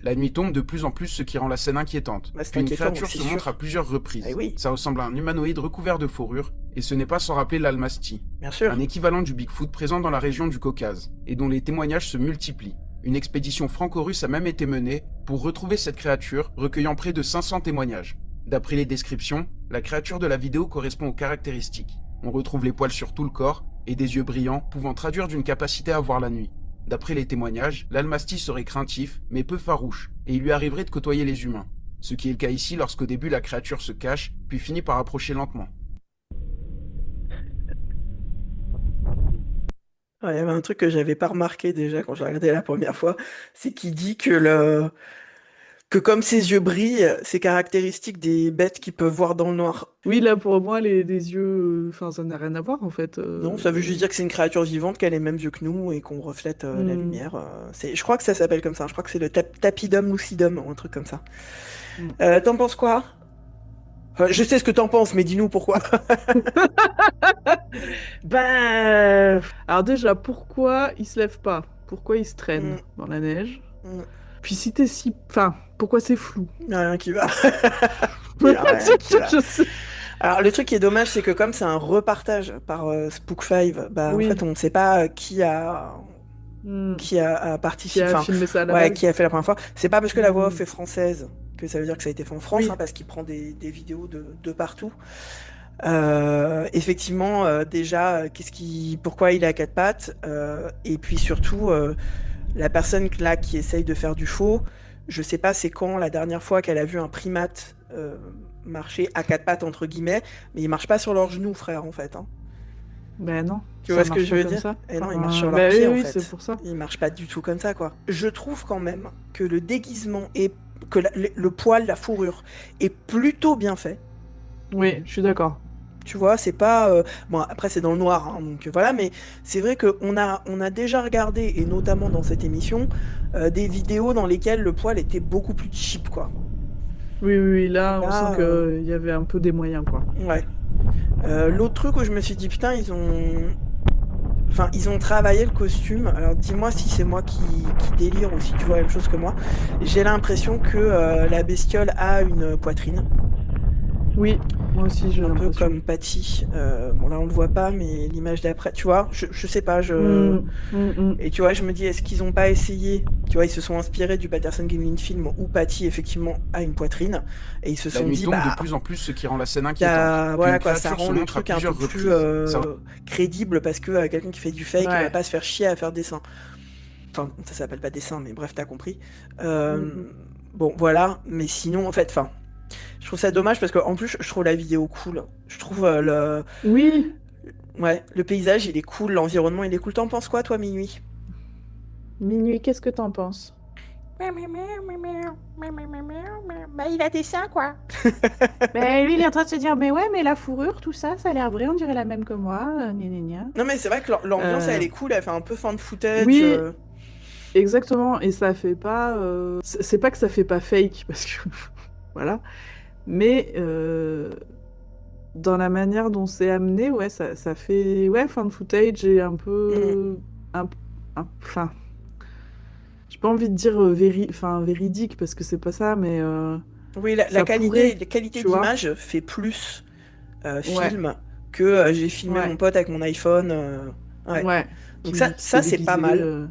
La nuit tombe de plus en plus, ce qui rend la scène inquiétante. Bah, c'est Puis une inquiétant, créature c'est se sûr. montre à plusieurs reprises. Eh oui. Ça ressemble à un humanoïde recouvert de fourrure, et ce n'est pas sans rappeler l'Almasty, Bien sûr. un équivalent du Bigfoot présent dans la région du Caucase, et dont les témoignages se multiplient. Une expédition franco-russe a même été menée pour retrouver cette créature, recueillant près de 500 témoignages. D'après les descriptions, la créature de la vidéo correspond aux caractéristiques. On retrouve les poils sur tout le corps, et des yeux brillants pouvant traduire d'une capacité à voir la nuit. D'après les témoignages, l'Almasty serait craintif, mais peu farouche, et il lui arriverait de côtoyer les humains. Ce qui est le cas ici lorsqu'au début la créature se cache, puis finit par approcher lentement. Ouais, il y avait un truc que j'avais pas remarqué déjà quand j'ai regardé la première fois, c'est qu'il dit que comme ses yeux brillent, c'est caractéristique des bêtes qui peuvent voir dans le noir. Oui, là, pour moi, des yeux... Enfin, ça n'a rien à voir, en fait. Non, ça veut juste dire que c'est une créature vivante, qu'elle est même vieux que nous et qu'on reflète la lumière. Je crois que ça s'appelle comme ça. Je crois que c'est le Tapidum lucidum ou un truc comme ça. T'en penses quoi? Enfin, je sais ce que t'en penses, mais dis-nous pourquoi. Ben... Alors déjà, pourquoi il se lève pas? Pourquoi il se traîne dans la neige? Puis si t'es si... Enfin, pourquoi c'est flou? Il n'y a rien qui va. Y a rien qui va. Je sais. Alors le truc qui est dommage, c'est que comme c'est un repartage par Spook5, bah Oui. en fait on ne sait pas qui a Qui participé, a enfin, filmé ça à la ouais, base? qui a fait la première fois. C'est pas parce que la voix off est française que ça veut dire que ça a été fait en France, Oui. hein, parce qu'il prend des vidéos de partout. Effectivement, déjà, pourquoi il est à quatre pattes, et puis surtout, la personne là qui essaye de faire du faux, je sais pas c'est quand la dernière fois qu'elle a vu un primate marcher à quatre pattes entre guillemets, mais il marche pas sur leurs genoux, frère, en fait. Hein. Ben non, Tu ça vois ce que marche je pas veux comme dire? ça. Et non, il Enfin, marche sur leurs bah pieds, oui, en oui, fait. c'est pour ça. Il marche pas du tout comme ça, quoi. Je trouve quand même que le déguisement et que le poil, la fourrure est plutôt bien fait. Oui, je suis d'accord. Tu vois, c'est pas bon. Après, c'est dans le noir, hein, donc voilà. Mais c'est vrai que on a déjà regardé, et notamment dans cette émission, des vidéos dans lesquelles le poil était beaucoup plus cheap, quoi. Oui, oui, oui, là, on Là, sent qu'il y avait un peu des moyens, quoi. ouais. L'autre truc où je me suis dit putain, enfin, ils ont travaillé le costume. Alors dis-moi si c'est moi qui délire ou si tu vois la même chose que moi. J'ai l'impression que la bestiole a une poitrine. Oui, moi aussi, j'ai Un peu l'impression. comme Patty. Bon là on le voit pas, mais l'image d'après, tu vois, je sais pas, Et tu vois, je me dis, est-ce qu'ils ont pas essayé? Tu vois, ils se sont inspirés du Patterson Gimlin film où Patty effectivement a une poitrine, et ils se La sont nuit dit, tombe bah, de plus en plus, ce qui rend la scène inquiétante. Puis voilà une quoi, ça créature rend se le montre à truc un peu plusieurs plus reprises. Ça crédible parce que quelqu'un qui fait du fake va Ouais. pas se faire chier à faire des seins. Enfin, ça s'appelle pas des seins, mais bref, t'as compris. Mm. Bon, voilà, mais sinon, en fait, enfin, je trouve ça dommage parce que en plus, je trouve la vidéo cool. Je trouve Oui, ouais, le paysage, il est cool, l'environnement, il est cool. T'en penses quoi, toi, Minuit? Minuit, qu'est-ce que t'en penses? Bah, il a des seins, quoi. Mais lui, il est en train de se dire, mais ouais, mais la fourrure, tout ça, ça a l'air vrai, on dirait la même que moi. Gna, gna, gna. Non, mais c'est vrai que l'ambiance, elle Euh, est cool, elle fait un peu fan footage. Oui, exactement. Et ça fait pas. C'est pas que ça fait pas fake, parce que. Voilà. Mais dans la manière dont c'est amené, ouais, ça fait. Ouais, fan footage et un peu. Enfin. J'ai pas envie de dire véridique, parce que c'est pas ça, mais Oui, la ça qualité, pourrait, la qualité tu vois. d'image fait plus Ouais, film que j'ai filmé mon ouais, pote avec mon iPhone. Ouais. ouais. Donc Qui ça s'est c'est pas déguisé. mal.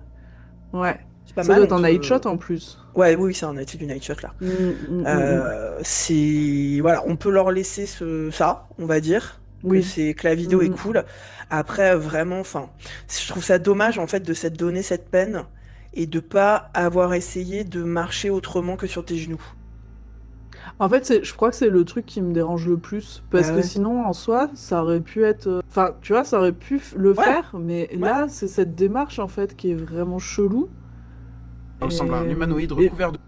Ouais. C'est pas Ça mal, doit on être en night peut... shot en plus. Ouais, oui, c'est du night shot, là. Mm. C'est... Voilà, on peut leur laisser ça, on va dire, Oui. que la vidéo est Mm. cool. Après, vraiment, enfin, je trouve ça dommage, en fait, de s'être donné cette peine et de pas avoir essayé de marcher autrement que sur tes genoux. En fait, je crois que c'est le truc qui me dérange le plus. Parce Bah que ouais. sinon, en soi, ça aurait pu être. Enfin, tu vois, ça aurait pu le Ouais, faire, mais ouais. là, c'est cette démarche, en fait, qui est vraiment chelou. ressemble à un Et, humanoïde et, recouvert de...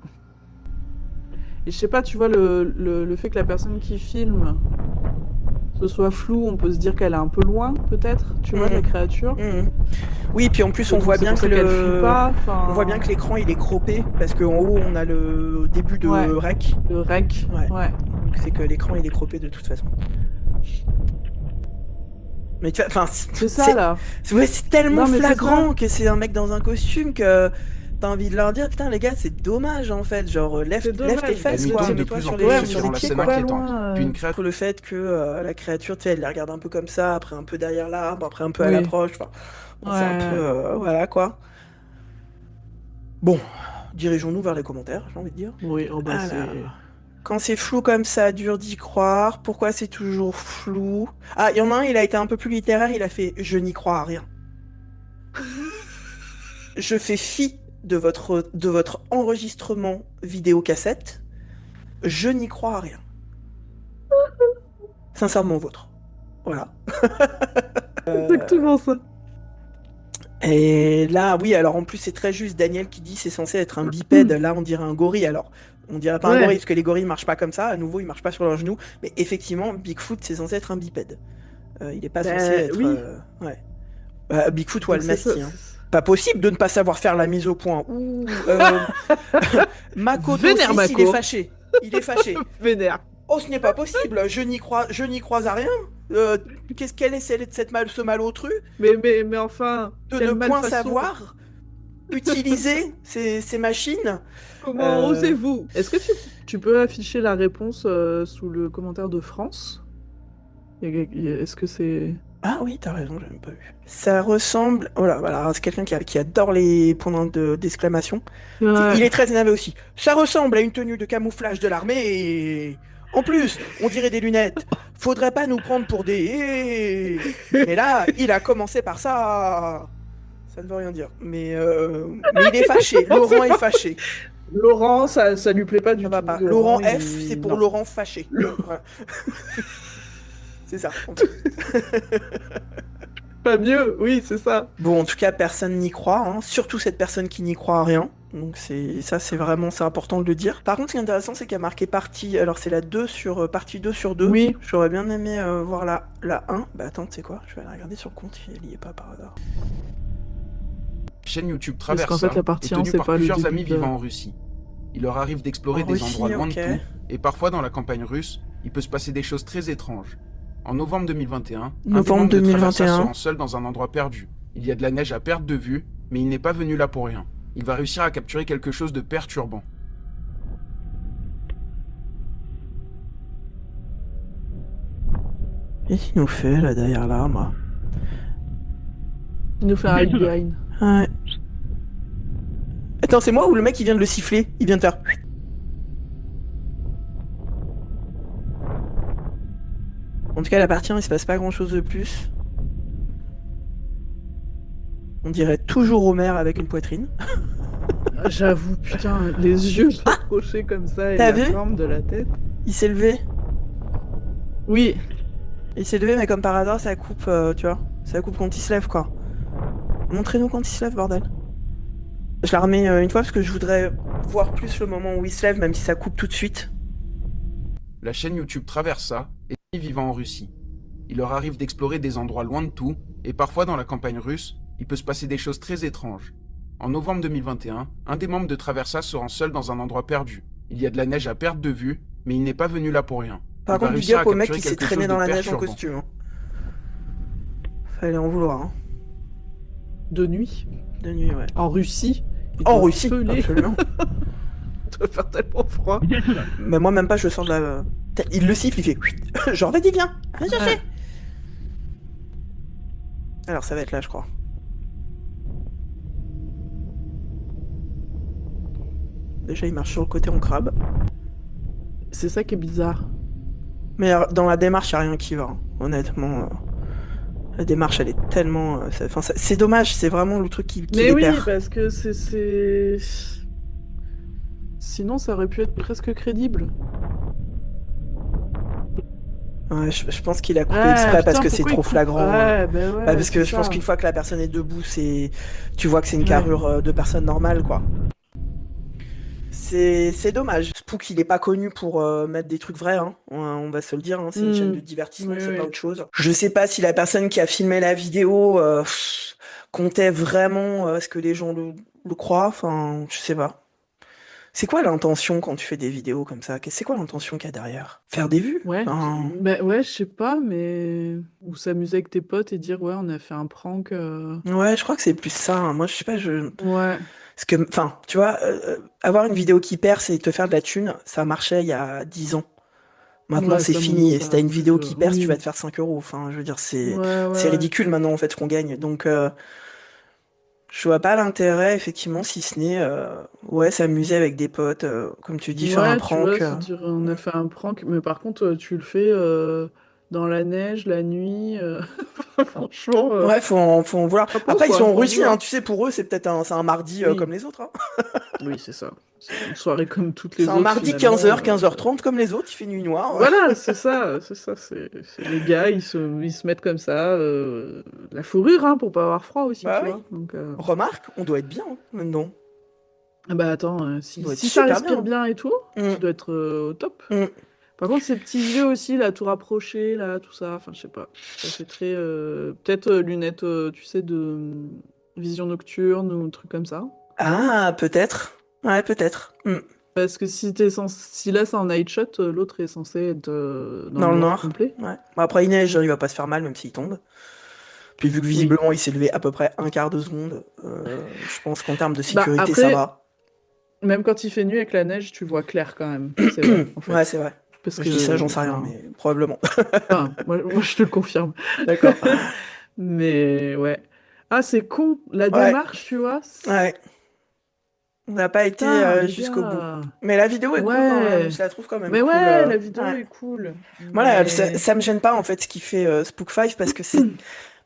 et je sais pas, tu vois, le fait que la personne qui filme ce soit flou, on peut se dire qu'elle est un peu loin, peut-être, tu vois, de la Mhm. créature. Mhm. Oui, puis en plus, on Donc voit c'est bien pour que ça qu'elle fuit pas. on voit bien que l'écran il est croppé parce qu'en haut on a le début de Ouais, rec. le rec. Ouais. Ouais. Donc c'est que l'écran il est croppé de toute façon. Mais tu vois, enfin, C'est ça, là. ouais, c'est tellement Non, mais c'est ça. flagrant que c'est un mec dans un costume que t'as envie de leur dire, putain les gars, c'est dommage en fait, genre lève C'est tes dommage. La fesses nuit quoi, tombe de mets-toi plus en sur plus, ce sur qui les rend la pieds scène quoi. inquiétante. Puis une Pour créature... le fait que la créature, tu sais, elle les regarde un peu comme ça, après un peu derrière l'arbre, après un peu à Oui. l'approche, enfin, bon, c'est un peu, Ouais. voilà quoi. Bon, dirigeons-nous vers les commentaires, j'ai envie de dire. Oui, oh bah c'est... Alors, quand c'est flou comme ça, dur d'y croire. Pourquoi c'est toujours flou? Ah, il y en a un, il a été un peu plus littéraire, il a fait je n'y crois à rien. Je fais fi de votre enregistrement vidéocassette. Je n'y crois à rien. Sincèrement vôtre. Voilà. exactement ça. Et là, oui, alors en plus, c'est très juste. Daniel qui dit c'est censé être un bipède. Là, on dirait un gorille. Alors, on dirait pas un gorille Ouais. parce que les gorilles marchent pas comme ça. À nouveau, ils marchent pas sur leurs genoux. Mais effectivement, Bigfoot, c'est censé être un bipède. Il est pas censé être. Oui. Ouais. Bigfoot ou Donc c'est ça. Almasty. Hein. Pas possible de ne pas savoir faire la mise au point. Ouh, Makoto Vénère, 6, il est Mako. fâché. Il est fâché. Vénère. Oh, ce n'est pas possible. Je n'y crois à rien. Quelle est ce malotru Mais enfin, de quelle ne point malfaçon. savoir utiliser ces machines. Comment osez-vous? Est-ce que tu peux afficher la réponse sous le commentaire de France? Est-ce que c'est... Ah oui, t'as raison, j'ai même pas vu. Ça ressemble. Voilà, voilà, c'est quelqu'un qui adore les points d'exclamation. Ouais. Il est très énervé aussi. Ça ressemble à une tenue de camouflage de l'armée et. En plus, on dirait des lunettes. Faudrait pas nous prendre pour des... Mais là, il a commencé par ça. Ça ne veut rien dire. Mais il est fâché. Laurent est fâché. Laurent, ça lui plaît pas du Ça tout. va pas. Laurent F, il- c'est pour non. Laurent fâché. Voilà. C'est ça. En fait. Pas mieux, oui, c'est ça. Bon, en tout cas, personne n'y croit, hein. Surtout cette personne qui n'y croit à rien. Donc c'est vraiment c'est important de le dire. Par contre, ce qui est intéressant, c'est qu'il y a marqué partie. Alors c'est la 2 sur partie 2 sur 2. Oui. J'aurais bien aimé voir la 1. Bah attends, tu sais quoi? Je vais aller regarder sur le compte, il y est pas par hasard. La chaîne YouTube Parce qu'en Traversa fait, la partie est 1, tenue c'est par pas le plusieurs début amis de- vivant en Russie. Il leur arrive d'explorer En des Russie, endroits loin ok. de tout, et parfois dans la campagne russe, il peut se passer des choses très étranges. En novembre 2021, un des Novembre membres de Traversa 2021. se rend seul dans un endroit perdu. Il y a de la neige à perte de vue, mais il n'est pas venu là pour rien. Il va réussir à capturer quelque chose de perturbant. Qu'est-ce qu'il nous fait là derrière l'arbre? Il nous fait un hide behind. Ouais. Attends, c'est moi ou le mec il vient de le siffler? Il vient de faire. En tout cas, la partie 1, il se passe pas grand chose de plus. On dirait toujours Homer avec une poitrine. Ah, j'avoue, putain, les yeux rapprochés comme ça et T'as la vu forme de la tête. Il s'est levé. Oui, Il s'est levé, mais comme par hasard, ça coupe, tu vois. Ça coupe quand il se lève, quoi. Montrez-nous quand il se lève, bordel. Je la remets une fois parce que je voudrais voir plus le moment où il se lève, même si ça coupe tout de suite. La chaîne YouTube Traversa est amis vivant en Russie. Il leur arrive d'explorer des endroits loin de tout, et parfois dans la campagne russe, il peut se passer des choses très étranges. En novembre 2021, un des membres de Traversa se rend seul dans un endroit perdu. Il y a de la neige à perte de vue, mais il n'est pas venu là pour rien. Par Il va contre, big réussir up à au mec capturer qui s'est quelque traîné chose dans de la neige en perturbant. costume. Hein. Fallait en vouloir, hein. de nuit. De nuit, ouais. En Russie. il En doit Russie, peler. absolument. Il doit faire tellement froid. Mais moi, même pas, je sors de la... Il le siffle, il fait... Genre, vas-y, viens. Viens chercher. Ouais. Alors, ça va être là, je crois. Déjà, il marche sur le côté en crabe. C'est ça qui est bizarre. Mais dans la démarche, il n'y a rien qui va. Hein. Honnêtement, la démarche, elle est tellement... c'est dommage, c'est vraiment le truc qui Mais les oui, perd. parce que c'est... Sinon, ça aurait pu être presque crédible. Ouais, je pense qu'il a coupé Ah, exprès parce putain, que c'est pourquoi il trop coupe flagrant. Ouais, bah ouais, parce que c'est je pense ça. qu'une fois que la personne est debout, tu vois que c'est une Ouais. carrure de personne normale, quoi. C'est dommage. Spook, il est pas connu pour mettre des trucs vrais, hein. On va se le dire, hein. C'est une chaîne de divertissement, Oui, c'est oui. pas autre chose. Je sais pas si la personne qui a filmé la vidéo comptait vraiment ce que les gens le croient. Enfin, je sais pas. C'est quoi l'intention quand tu fais des vidéos comme ça? C'est quoi l'intention qu'il y a derrière? Faire des vues? Ouais, Enfin, bah ouais, je sais pas, mais... Ou s'amuser avec tes potes et dire, ouais, on a fait un prank. ouais, je crois que c'est plus ça. Hein. Moi, je sais pas, Ouais. Parce que, enfin, tu vois, avoir une vidéo qui perce et te faire de la thune, ça marchait il y a 10 ans. Maintenant, Ouais, c'est ça, fini. maintenant, Et ça si t'as une a vidéo plus qui de- perce, tu oui. vas te faire 5 euros. Enfin, je veux dire, c'est Ouais. ridicule maintenant, en fait, ce qu'on gagne. Donc, je vois pas l'intérêt, effectivement, si ce n'est, ouais, s'amuser avec des potes, comme tu dis, faire un Ouais, tu vois, prank. se dire, on a fait un prank, mais par contre, tu le fais dans la neige, la nuit. Franchement, Ouais, faut en vouloir. chapeau, Après, ils quoi, sont en faut en Russie, vouloir. hein, tu sais, pour eux, c'est peut-être c'est un mardi Oui. comme les autres. Hein. Oui, c'est ça. C'est une soirée comme toutes les C'est autres. un mardi finalement, 15h, 15h30 comme les autres, il fait nuit noire. Voilà, c'est ça. C'est les gars, ils se mettent comme ça. La fourrure, hein, pour pas avoir froid aussi, Bah tu oui. vois. Donc, Remarque, on doit être bien, hein, maintenant. ah bah attends, si, Ça doit être si ça super respire bien. bien et tout, Mm. tu dois être au top. Mm. Par contre, ces petits yeux aussi, là, tout rapprochés, là, tout ça, enfin, je sais pas. Ça fait très... peut-être lunettes, tu sais, de vision nocturne ou un truc comme ça. Ah, peut-être. Ouais, peut-être. Parce que si là, c'est en night shot, l'autre est censé être Dans le noir. complet. Ouais. Bon, après, il neige, il va pas se faire mal, même s'il tombe. Puis, vu que visiblement, il s'est levé à peu près un quart de seconde, je pense qu'en termes de sécurité, après, ça va. Même quand il fait nuit avec la neige, tu vois clair quand même. C'est vrai, en fait. Ouais, c'est vrai. Parce Je que, dis ça, j'en sais rien, enfin, mais probablement. enfin, moi, je te le confirme. D'accord. Mais ouais. Ah, c'est con. La Ouais. démarche, tu vois. Ouais. On n'a pas été Putain, les jusqu'au bout. gars. Mais la vidéo est cool quand même. Ouais. Je la trouve quand même Mais cool. ouais, la vidéo Ouais. est cool. Voilà, Mais... ça me gêne pas en fait ce qui fait Spook 5 parce que c'est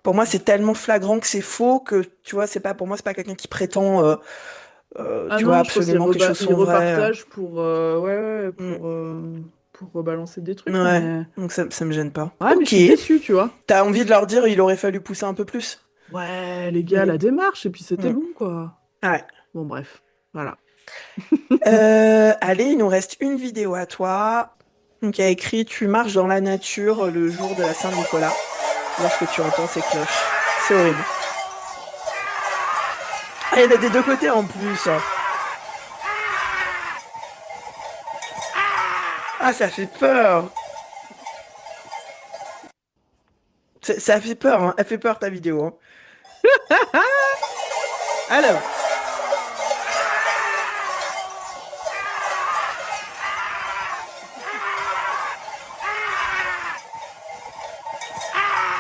pour moi c'est tellement flagrant que c'est faux que tu vois c'est pas pour moi c'est pas quelqu'un qui prétend Ah tu vois non, je pense qu'ils absolument que les choses ils sont vraies. repartagent pour, Mm. pour rebalancer des trucs, Ouais, mais... donc ça me gêne pas. Ouais, mais je Ok, suis déçue, tu vois. t'as envie de leur dire il aurait fallu pousser un peu plus? Ouais, les gars, Mm. la démarche, et puis c'était Mm. long, quoi. Ouais. Bon, bref, voilà. Allez, il nous reste une vidéo à toi. Donc il y a écrit tu marches dans la nature le jour de la Saint-Nicolas lorsque tu entends ces cloches. C'est horrible. Ah, il y en a des deux côtés en plus. Ah, ça fait peur. Ça fait peur, hein. Elle fait peur ta vidéo. Hein. Alors,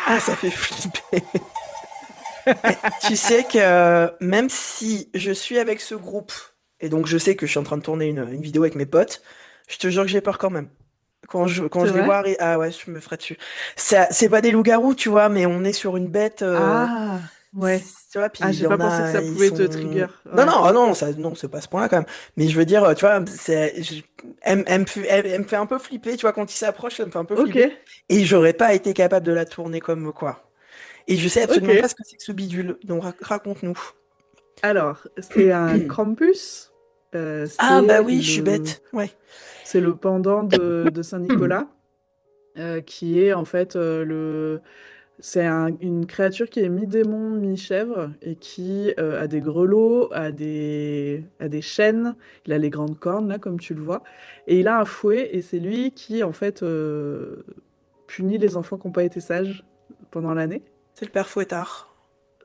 Ah, ça fait flipper. Tu sais que même si je suis avec ce groupe, et donc je sais que je suis en train de tourner une vidéo avec mes potes, je te jure que j'ai peur quand même. Quand c'est je les vrai? vois, ah ouais, je me ferais dessus. C'est pas des loups-garous, tu vois, mais on est sur une bête, Ah, ouais. tu vois, puis Ah, il y j'ai pas en pensé que a, ça ils pouvait te sont... trigger. Non, Ouais. non, ah non, non, c'est pas à ce point-là quand même. Mais je veux dire, tu vois, elle me fait un peu flipper, tu vois, quand il s'approche, ça me fait un peu Ok, flipper. Et j'aurais pas été capable de la tourner comme quoi. Et je sais absolument pas ok. ce que c'est que ce bidule, donc raconte-nous. Alors, c'est un Krampus. Ah bah oui, je suis bête. Ouais. C'est le pendant de Saint-Nicolas, qui est en fait c'est une créature qui est mi-démon, mi-chèvre, et qui a des grelots, a des chaînes, il a les grandes cornes, là, comme tu le vois, et il a un fouet, et c'est lui qui, en fait, punit les enfants qui n'ont pas été sages pendant l'année. C'est le père Fouettard.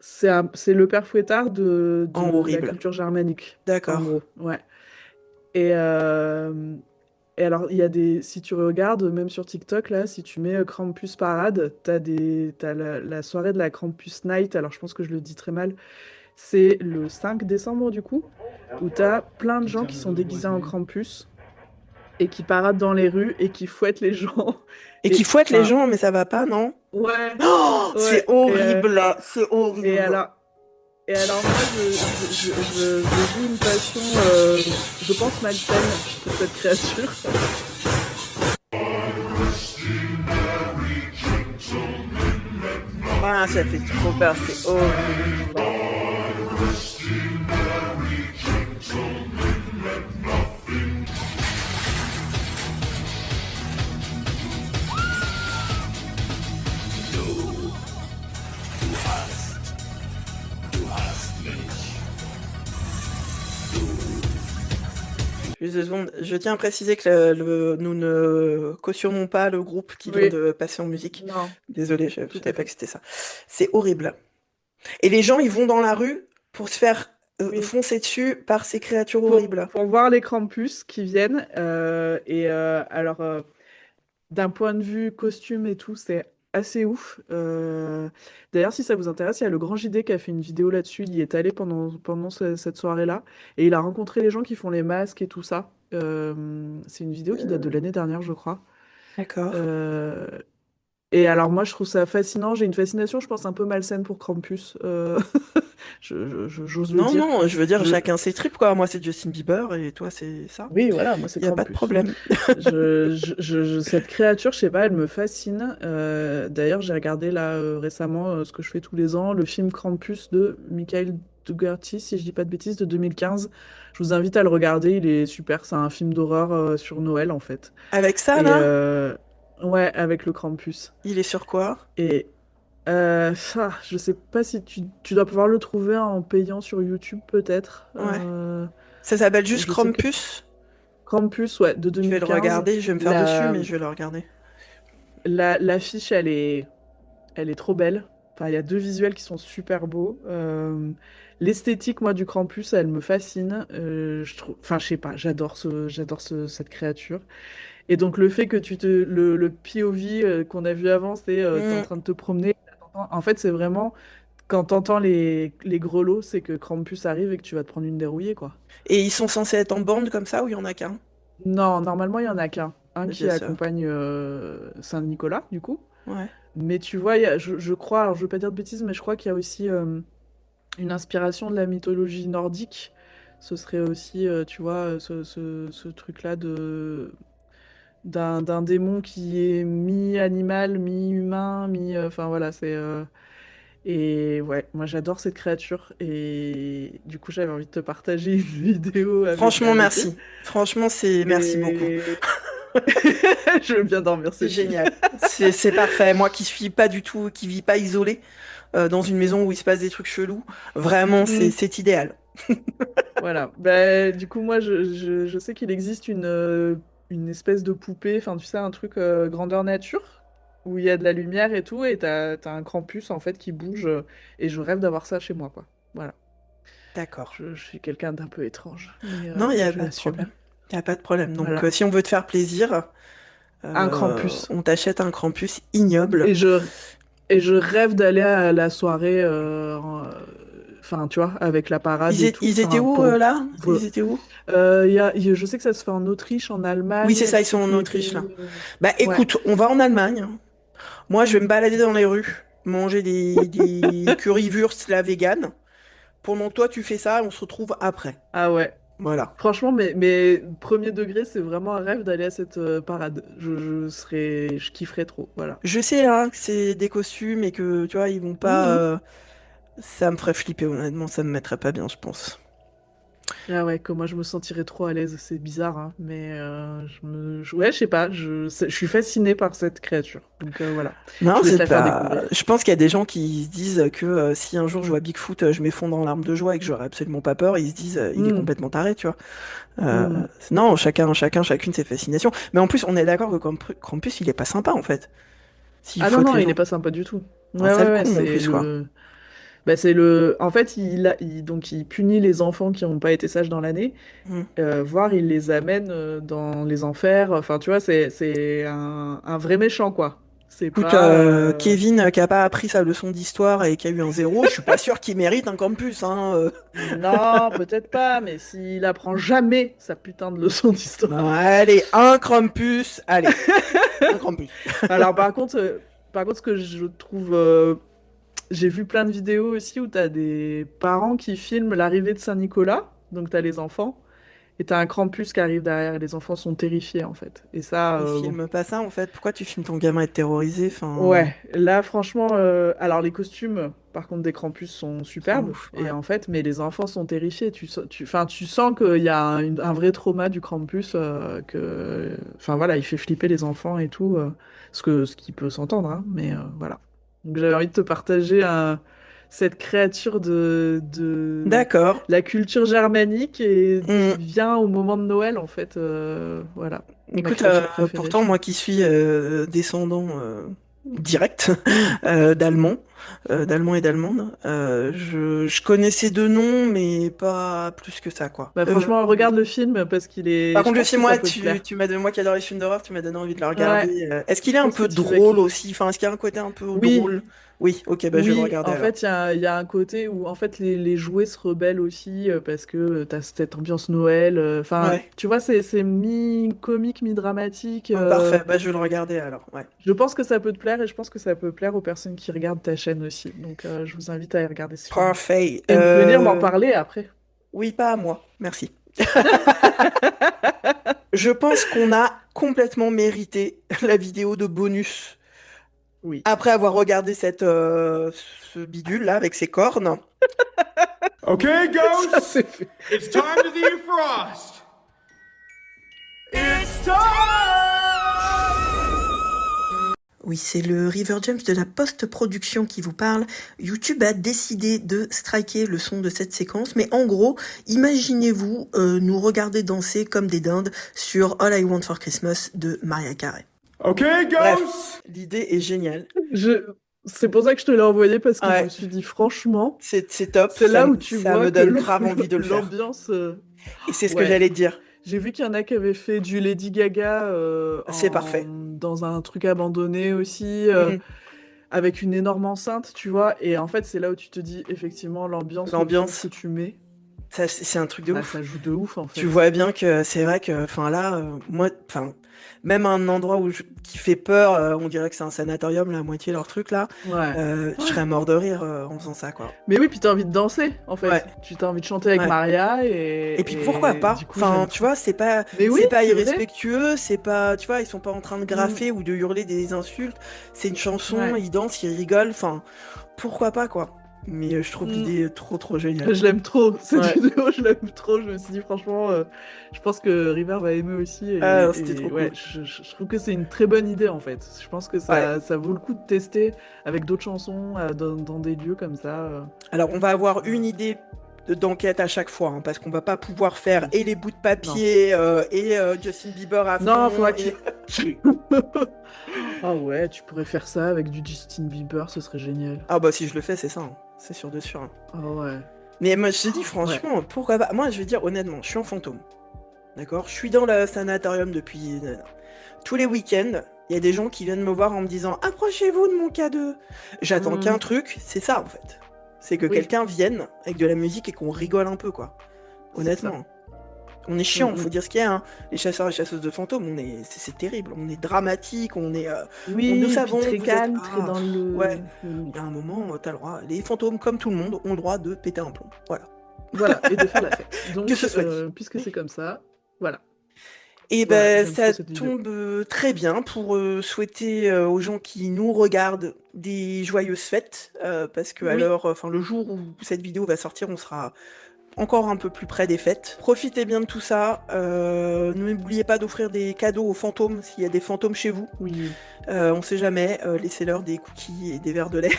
C'est le père Fouettard En de la horrible. culture germanique, en D'accord. gros, ouais. Et, et alors, il y a si tu regardes, même sur TikTok, là, si tu mets Krampus Parade, t'as la soirée de la Krampus Night, alors je pense que je le dis très mal, c'est le 5 décembre du coup, où t'as plein de Can you gens tell qui me the sont little déguisés boy's en name? Krampus et qui paradent dans les rues et qui fouettent les gens. Et qui Et fouette les enfin, gens, mais ça va pas, non? ouais, Oh, c'est ouais. horrible, c'est Et horrible. alors, et alors moi, je vis une passion, je pense malsaine pour cette créature. Ah, ça fait trop peur, c'est horrible. Juste 2 secondes. Je tiens à préciser que nous ne cautionnons pas le groupe qui vient Oui, de passer en musique. non, Désolée, je tout savais à pas fait. que c'était ça. C'est horrible. Et les gens, ils vont dans la rue pour se faire Oui. foncer dessus par ces créatures horribles. Pour voir les Krampus qui viennent. Alors, d'un point de vue costume et tout, c'est assez ouf. D'ailleurs, si ça vous intéresse, il y a le Grand JD qui a fait une vidéo là-dessus. Il y est allé pendant cette soirée-là. Et il a rencontré les gens qui font les masques et tout ça. C'est une vidéo qui date de l'année dernière, je crois. D'accord. Euh, Et alors moi je trouve ça fascinant, j'ai une fascination je pense un peu malsaine pour Krampus, j'ose le Non, dire. non, je veux dire, Je... chacun ses tripes, quoi. Moi, c'est Justin Bieber et toi, c'est ça. Oui voilà, moi c'est Il n'y a pas de Krampus. problème. Cette créature, je sais pas, elle me fascine. D'ailleurs j'ai regardé là récemment ce que je fais tous les ans, le film Krampus de Mikhail Dougherty, si je dis pas de bêtises, de 2015. Je vous invite à le regarder, il est super, c'est un film d'horreur sur Noël en fait. Avec ça, Et là, ouais, avec le Krampus. il est sur quoi? Et je sais pas si tu dois pouvoir le trouver en payant sur YouTube peut-être. Ouais. Ça s'appelle juste Je sais que Krampus. Krampus, ouais, de Je vais le 2015. regarder, je vais me faire dessus, mais je vais le regarder. L'affiche, elle est trop belle. Enfin, il y a deux visuels qui sont super beaux. L'esthétique, moi, du Krampus, elle me fascine. Enfin, je sais pas, cette créature. Et donc le fait que le POV qu'on a vu avant, c'est t'es en train de te promener. En fait, c'est vraiment Quand t'entends les grelots, c'est que Krampus arrive et que tu vas te prendre une dérouillée, quoi. Et ils sont censés être en bande comme ça ou il y en a qu'un? Non, normalement, il y en a qu'un. Un C'est qui déjà ça. accompagne Saint-Nicolas, du coup. Ouais. Mais tu vois, je crois, alors je veux pas dire de bêtises, mais je crois qu'il y a aussi une inspiration de la mythologie nordique. Ce serait aussi, tu vois, ce truc-là d'un démon qui est mi-animal, mi-humain, enfin voilà, c'est... Et ouais, moi j'adore cette créature. Et du coup, j'avais envie de te partager une vidéo Franchement, avec eux. merci. Franchement, merci beaucoup. Mais... Je veux bien dormir C'est cette nuit. génial. C'est parfait. Moi qui suis pas du tout, qui vis pas isolée, dans une maison où il se passe des trucs chelous, vraiment, Mm. c'est idéal. Voilà. Bah, du coup, moi, je sais qu'il existe une espèce de poupée, enfin, tu sais, un truc grandeur nature, où il y a de la lumière et tout, et t'as un Krampus, en fait, qui bouge, et je rêve d'avoir ça chez moi, quoi. Voilà. D'accord. Je suis quelqu'un d'un peu étrange, mais Non, il n'y a je pas de l'assume. problème. Il n'y a pas de problème. Donc, Voilà. si on veut te faire plaisir, Un Krampus. on t'achète un Krampus ignoble. Et je rêve d'aller à la soirée, enfin, tu vois, avec la parade et tout. Ils étaient Enfin, où, là? Ils étaient où? je sais que ça se fait en Autriche, en Allemagne. Oui, c'est ça, Je ils sais sont en plus les Autriche, là. pays. Bah, Ouais. écoute, on va en Allemagne. Moi, je vais me balader dans les rues, manger des currywurst la vegan. Pendant que toi, tu fais ça, on se retrouve après. Ah ouais. Voilà. Franchement, mais premier degré, c'est vraiment un rêve d'aller à cette parade. Je kifferais trop. Voilà. Je sais, hein, que c'est des costumes et que, tu vois, ils vont pas... Mhm. ça me ferait flipper, honnêtement, ça me mettrait pas bien, je pense. Ah ouais, que moi je me sentirais trop à l'aise. C'est bizarre, hein, mais ouais, je sais pas. Je suis fascinée par cette créature. Donc voilà. Non, Je voulais te c'est la faire pas... découvrir. Je pense qu'il y a des gens qui se disent que si un jour je vois Bigfoot, je m'effondre en larmes de joie et que j'aurais absolument pas peur, ils se disent, il est Mhm. complètement taré, tu vois. Mhm. Non, chacune ses fascinations. Mais en plus, on est d'accord que Krampus, il est pas sympa, en fait. S'il Ah non, fouette non, les il gens. est pas sympa du tout. Un Ouais, sale ouais, ouais, con, en c'est plus, quoi. le. En fait, donc, il punit les enfants qui n'ont pas été sages dans l'année, Mm. voire il les amène dans les enfers. Enfin, tu vois, c'est un vrai méchant, quoi. C'est Écoute, pas. Kevin, qui a pas appris sa leçon d'histoire et qui a eu un zéro, je suis pas sûr qu'il mérite un campus, hein. Non, peut-être pas, mais s'il apprend jamais sa putain de leçon Non, d'histoire. allez, un campus, allez, un campus. Alors, par contre, ce que je trouve. J'ai vu plein de vidéos aussi où t'as des parents qui filment l'arrivée de Saint-Nicolas, donc t'as les enfants. Et t'as un Krampus qui arrive derrière et les enfants sont terrifiés en fait. Et ça, Mais bon. filme pas ça, en fait. Pourquoi tu filmes ton gamin être terrorisé? Enfin, Ouais, là franchement, alors les costumes par contre des Krampus sont sont superbes. ouf, Et ouais. en fait, mais les enfants sont terrifiés. Enfin, tu sens qu'il y a un vrai trauma du Krampus, enfin voilà, il fait flipper les enfants et tout, ce qui peut s'entendre, hein, mais voilà. Donc j'avais envie de te partager cette créature de D'accord. la culture germanique et qui Mm. vient au moment de Noël en fait, voilà, ma Écoute, créature préférée. pourtant, moi qui suis descendant direct d'Allemands, d'Allemands et d'Allemandes, je connaissais deux noms, mais pas plus que ça, quoi. Bah franchement, regarde le film parce qu'il Par est. Je contre, le pense que film, ça moi, peut te plaire. moi qui adore les films d'horreur, tu m'as donné envie de le Ouais, regarder. Est-ce qu'il est je un pense que peu tu vas drôle kiffer. aussi? Enfin, est-ce qu'il y a un côté un peu Oui, drôle? Oui, ok, bah je vais le oui. regarder En alors. fait, il y a un côté où en fait les jouets se rebellent aussi parce que t'as cette ambiance Noël. Enfin, Ouais, tu vois, c'est mi-comique, mi-dramatique. parfait, bah je vais le regarder alors, ouais. Je pense que ça peut te plaire et je pense que ça peut plaire aux personnes qui regardent ta chaîne aussi. Donc, je vous invite à y regarder ce film. Parfait. Et venir m'en parler après. Oui, pas à moi, merci. Je pense qu'on a complètement mérité la vidéo de bonus Oui. après avoir regardé ce bidule là avec ses cornes. Okay, Ça, ghosts, c'est fait. it's time to defrost. It's time! Oui, c'est le River James de la post-production qui vous parle. YouTube a décidé de striker le son de cette séquence, mais en gros, imaginez-vous nous regarder danser comme des dindes sur All I Want for Christmas de Mariah Carey. Okay, Bref, ghosts. l'idée est géniale. C'est pour ça que je te l'ai envoyé parce que je Ouais, me suis dit franchement, c'est top, c'est là où tu ça vois me que donne grave envie de le faire. l'ambiance. Et c'est ce que Ouais. j'allais te dire. J'ai vu qu'il y en a qui avaient fait du Lady Gaga C'est parfait. dans un truc abandonné aussi. Mhm. avec une énorme enceinte, tu vois. Et en fait, c'est là où tu te dis, effectivement, l'ambiance que tu mets. C'est un truc de ouf. Ça joue de ouf, en fait. Tu vois bien que c'est vrai que, là, moi, même un endroit qui fait peur, on dirait que c'est un sanatorium, la moitié de leur truc là. Ouais. Je serais mort de rire en faisant ça, quoi. Mais oui, puis t'as envie de danser, en fait. Ouais. Tu t'as envie de chanter avec Maria et puis pourquoi pas. coup, tu vois, c'est pas irrespectueux, c'est pas, tu vois, ils sont pas en train de graffer ou de hurler des insultes. C'est une chanson, ils dansent, ils rigolent. Enfin, pourquoi pas, quoi. Mais je trouve l'idée trop géniale. Je l'aime trop, cette vidéo, je l'aime trop. Je me suis dit, franchement, je pense que River va aimer aussi. C'était trop cool. Je trouve que c'est une très bonne idée, en fait. Je pense que ça vaut le coup de tester avec d'autres chansons dans des lieux comme ça. Alors, on va avoir une idée d'enquête à chaque fois, parce qu'on va pas pouvoir faire et les bouts de papier et Justin Bieber à fond. Non, faudra qu'il... Ah ouais, tu pourrais faire ça avec du Justin Bieber, ce serait génial. Ah bah si je le fais, c'est ça, hein. C'est sûr de sûr. Hein. Ah ouais. Mais moi je te dis franchement, pourquoi pas. Moi je vais dire honnêtement, je suis en fantôme. D'accord. Je suis dans le sanatorium depuis tous les week-ends. Il y a des gens qui viennent me voir en me disant approchez-vous de mon K2. J'attends qu'un truc, c'est ça en fait. C'est que quelqu'un vienne avec de la musique et qu'on rigole un peu, quoi. Honnêtement. On est chiant, faut dire ce qu'il y a. Hein. Les chasseurs et chasseuses de fantômes, c'est terrible. On est dramatique, on est. nous savons. Très calme, très dans le. Ouais. Il y a un moment, t'as le droit. Les fantômes, comme tout le monde, ont le droit de péter un plomb. Voilà. Voilà, et de faire la fête. Donc, que ce soit dit. Puisque c'est comme ça, voilà. Et ça tombe très bien pour souhaiter aux gens qui nous regardent des joyeuses fêtes, parce que le jour où cette vidéo va sortir, on sera encore un peu plus près des fêtes. Profitez bien de tout ça. N'oubliez pas d'offrir des cadeaux aux fantômes s'il y a des fantômes chez vous. Oui. On sait jamais. Laissez-leur des cookies et des verres de lait.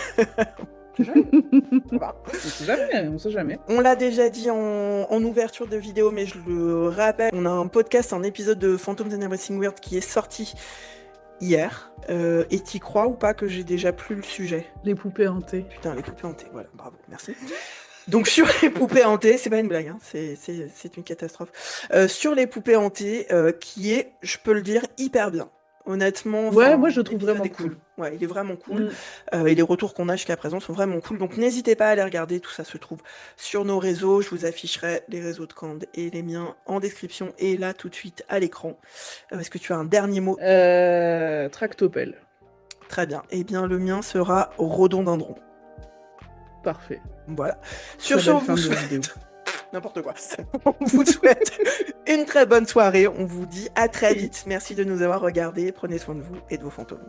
On sait jamais. On l'a déjà dit en ouverture de vidéo, mais je le rappelle, on a un podcast, un épisode de Phantoms and Everything Weird qui est sorti hier. Et t'y crois ou pas que j'ai déjà plus le sujet? Les poupées hantées. Putain, les poupées hantées, voilà, bravo, merci. Donc sur les poupées hantées, c'est pas une blague, hein, c'est une catastrophe. Sur les poupées hantées, qui est, je peux le dire, hyper bien. Honnêtement, moi je le trouve vraiment cool. Ouais, il est vraiment cool. Et les retours qu'on a jusqu'à présent sont vraiment cool. Donc n'hésitez pas à aller regarder, tout ça se trouve sur nos réseaux. Je vous afficherai les réseaux de Cand et les miens en description et là tout de suite à l'écran. Est-ce que tu as un dernier mot? Tractopelle. Très bien. Eh bien le mien sera rhododendron. Parfait. Voilà. Sur ce, on vous souhaite... N'importe quoi. On vous souhaite une très bonne soirée. On vous dit à très vite. Merci de nous avoir regardés. Prenez soin de vous et de vos fantômes.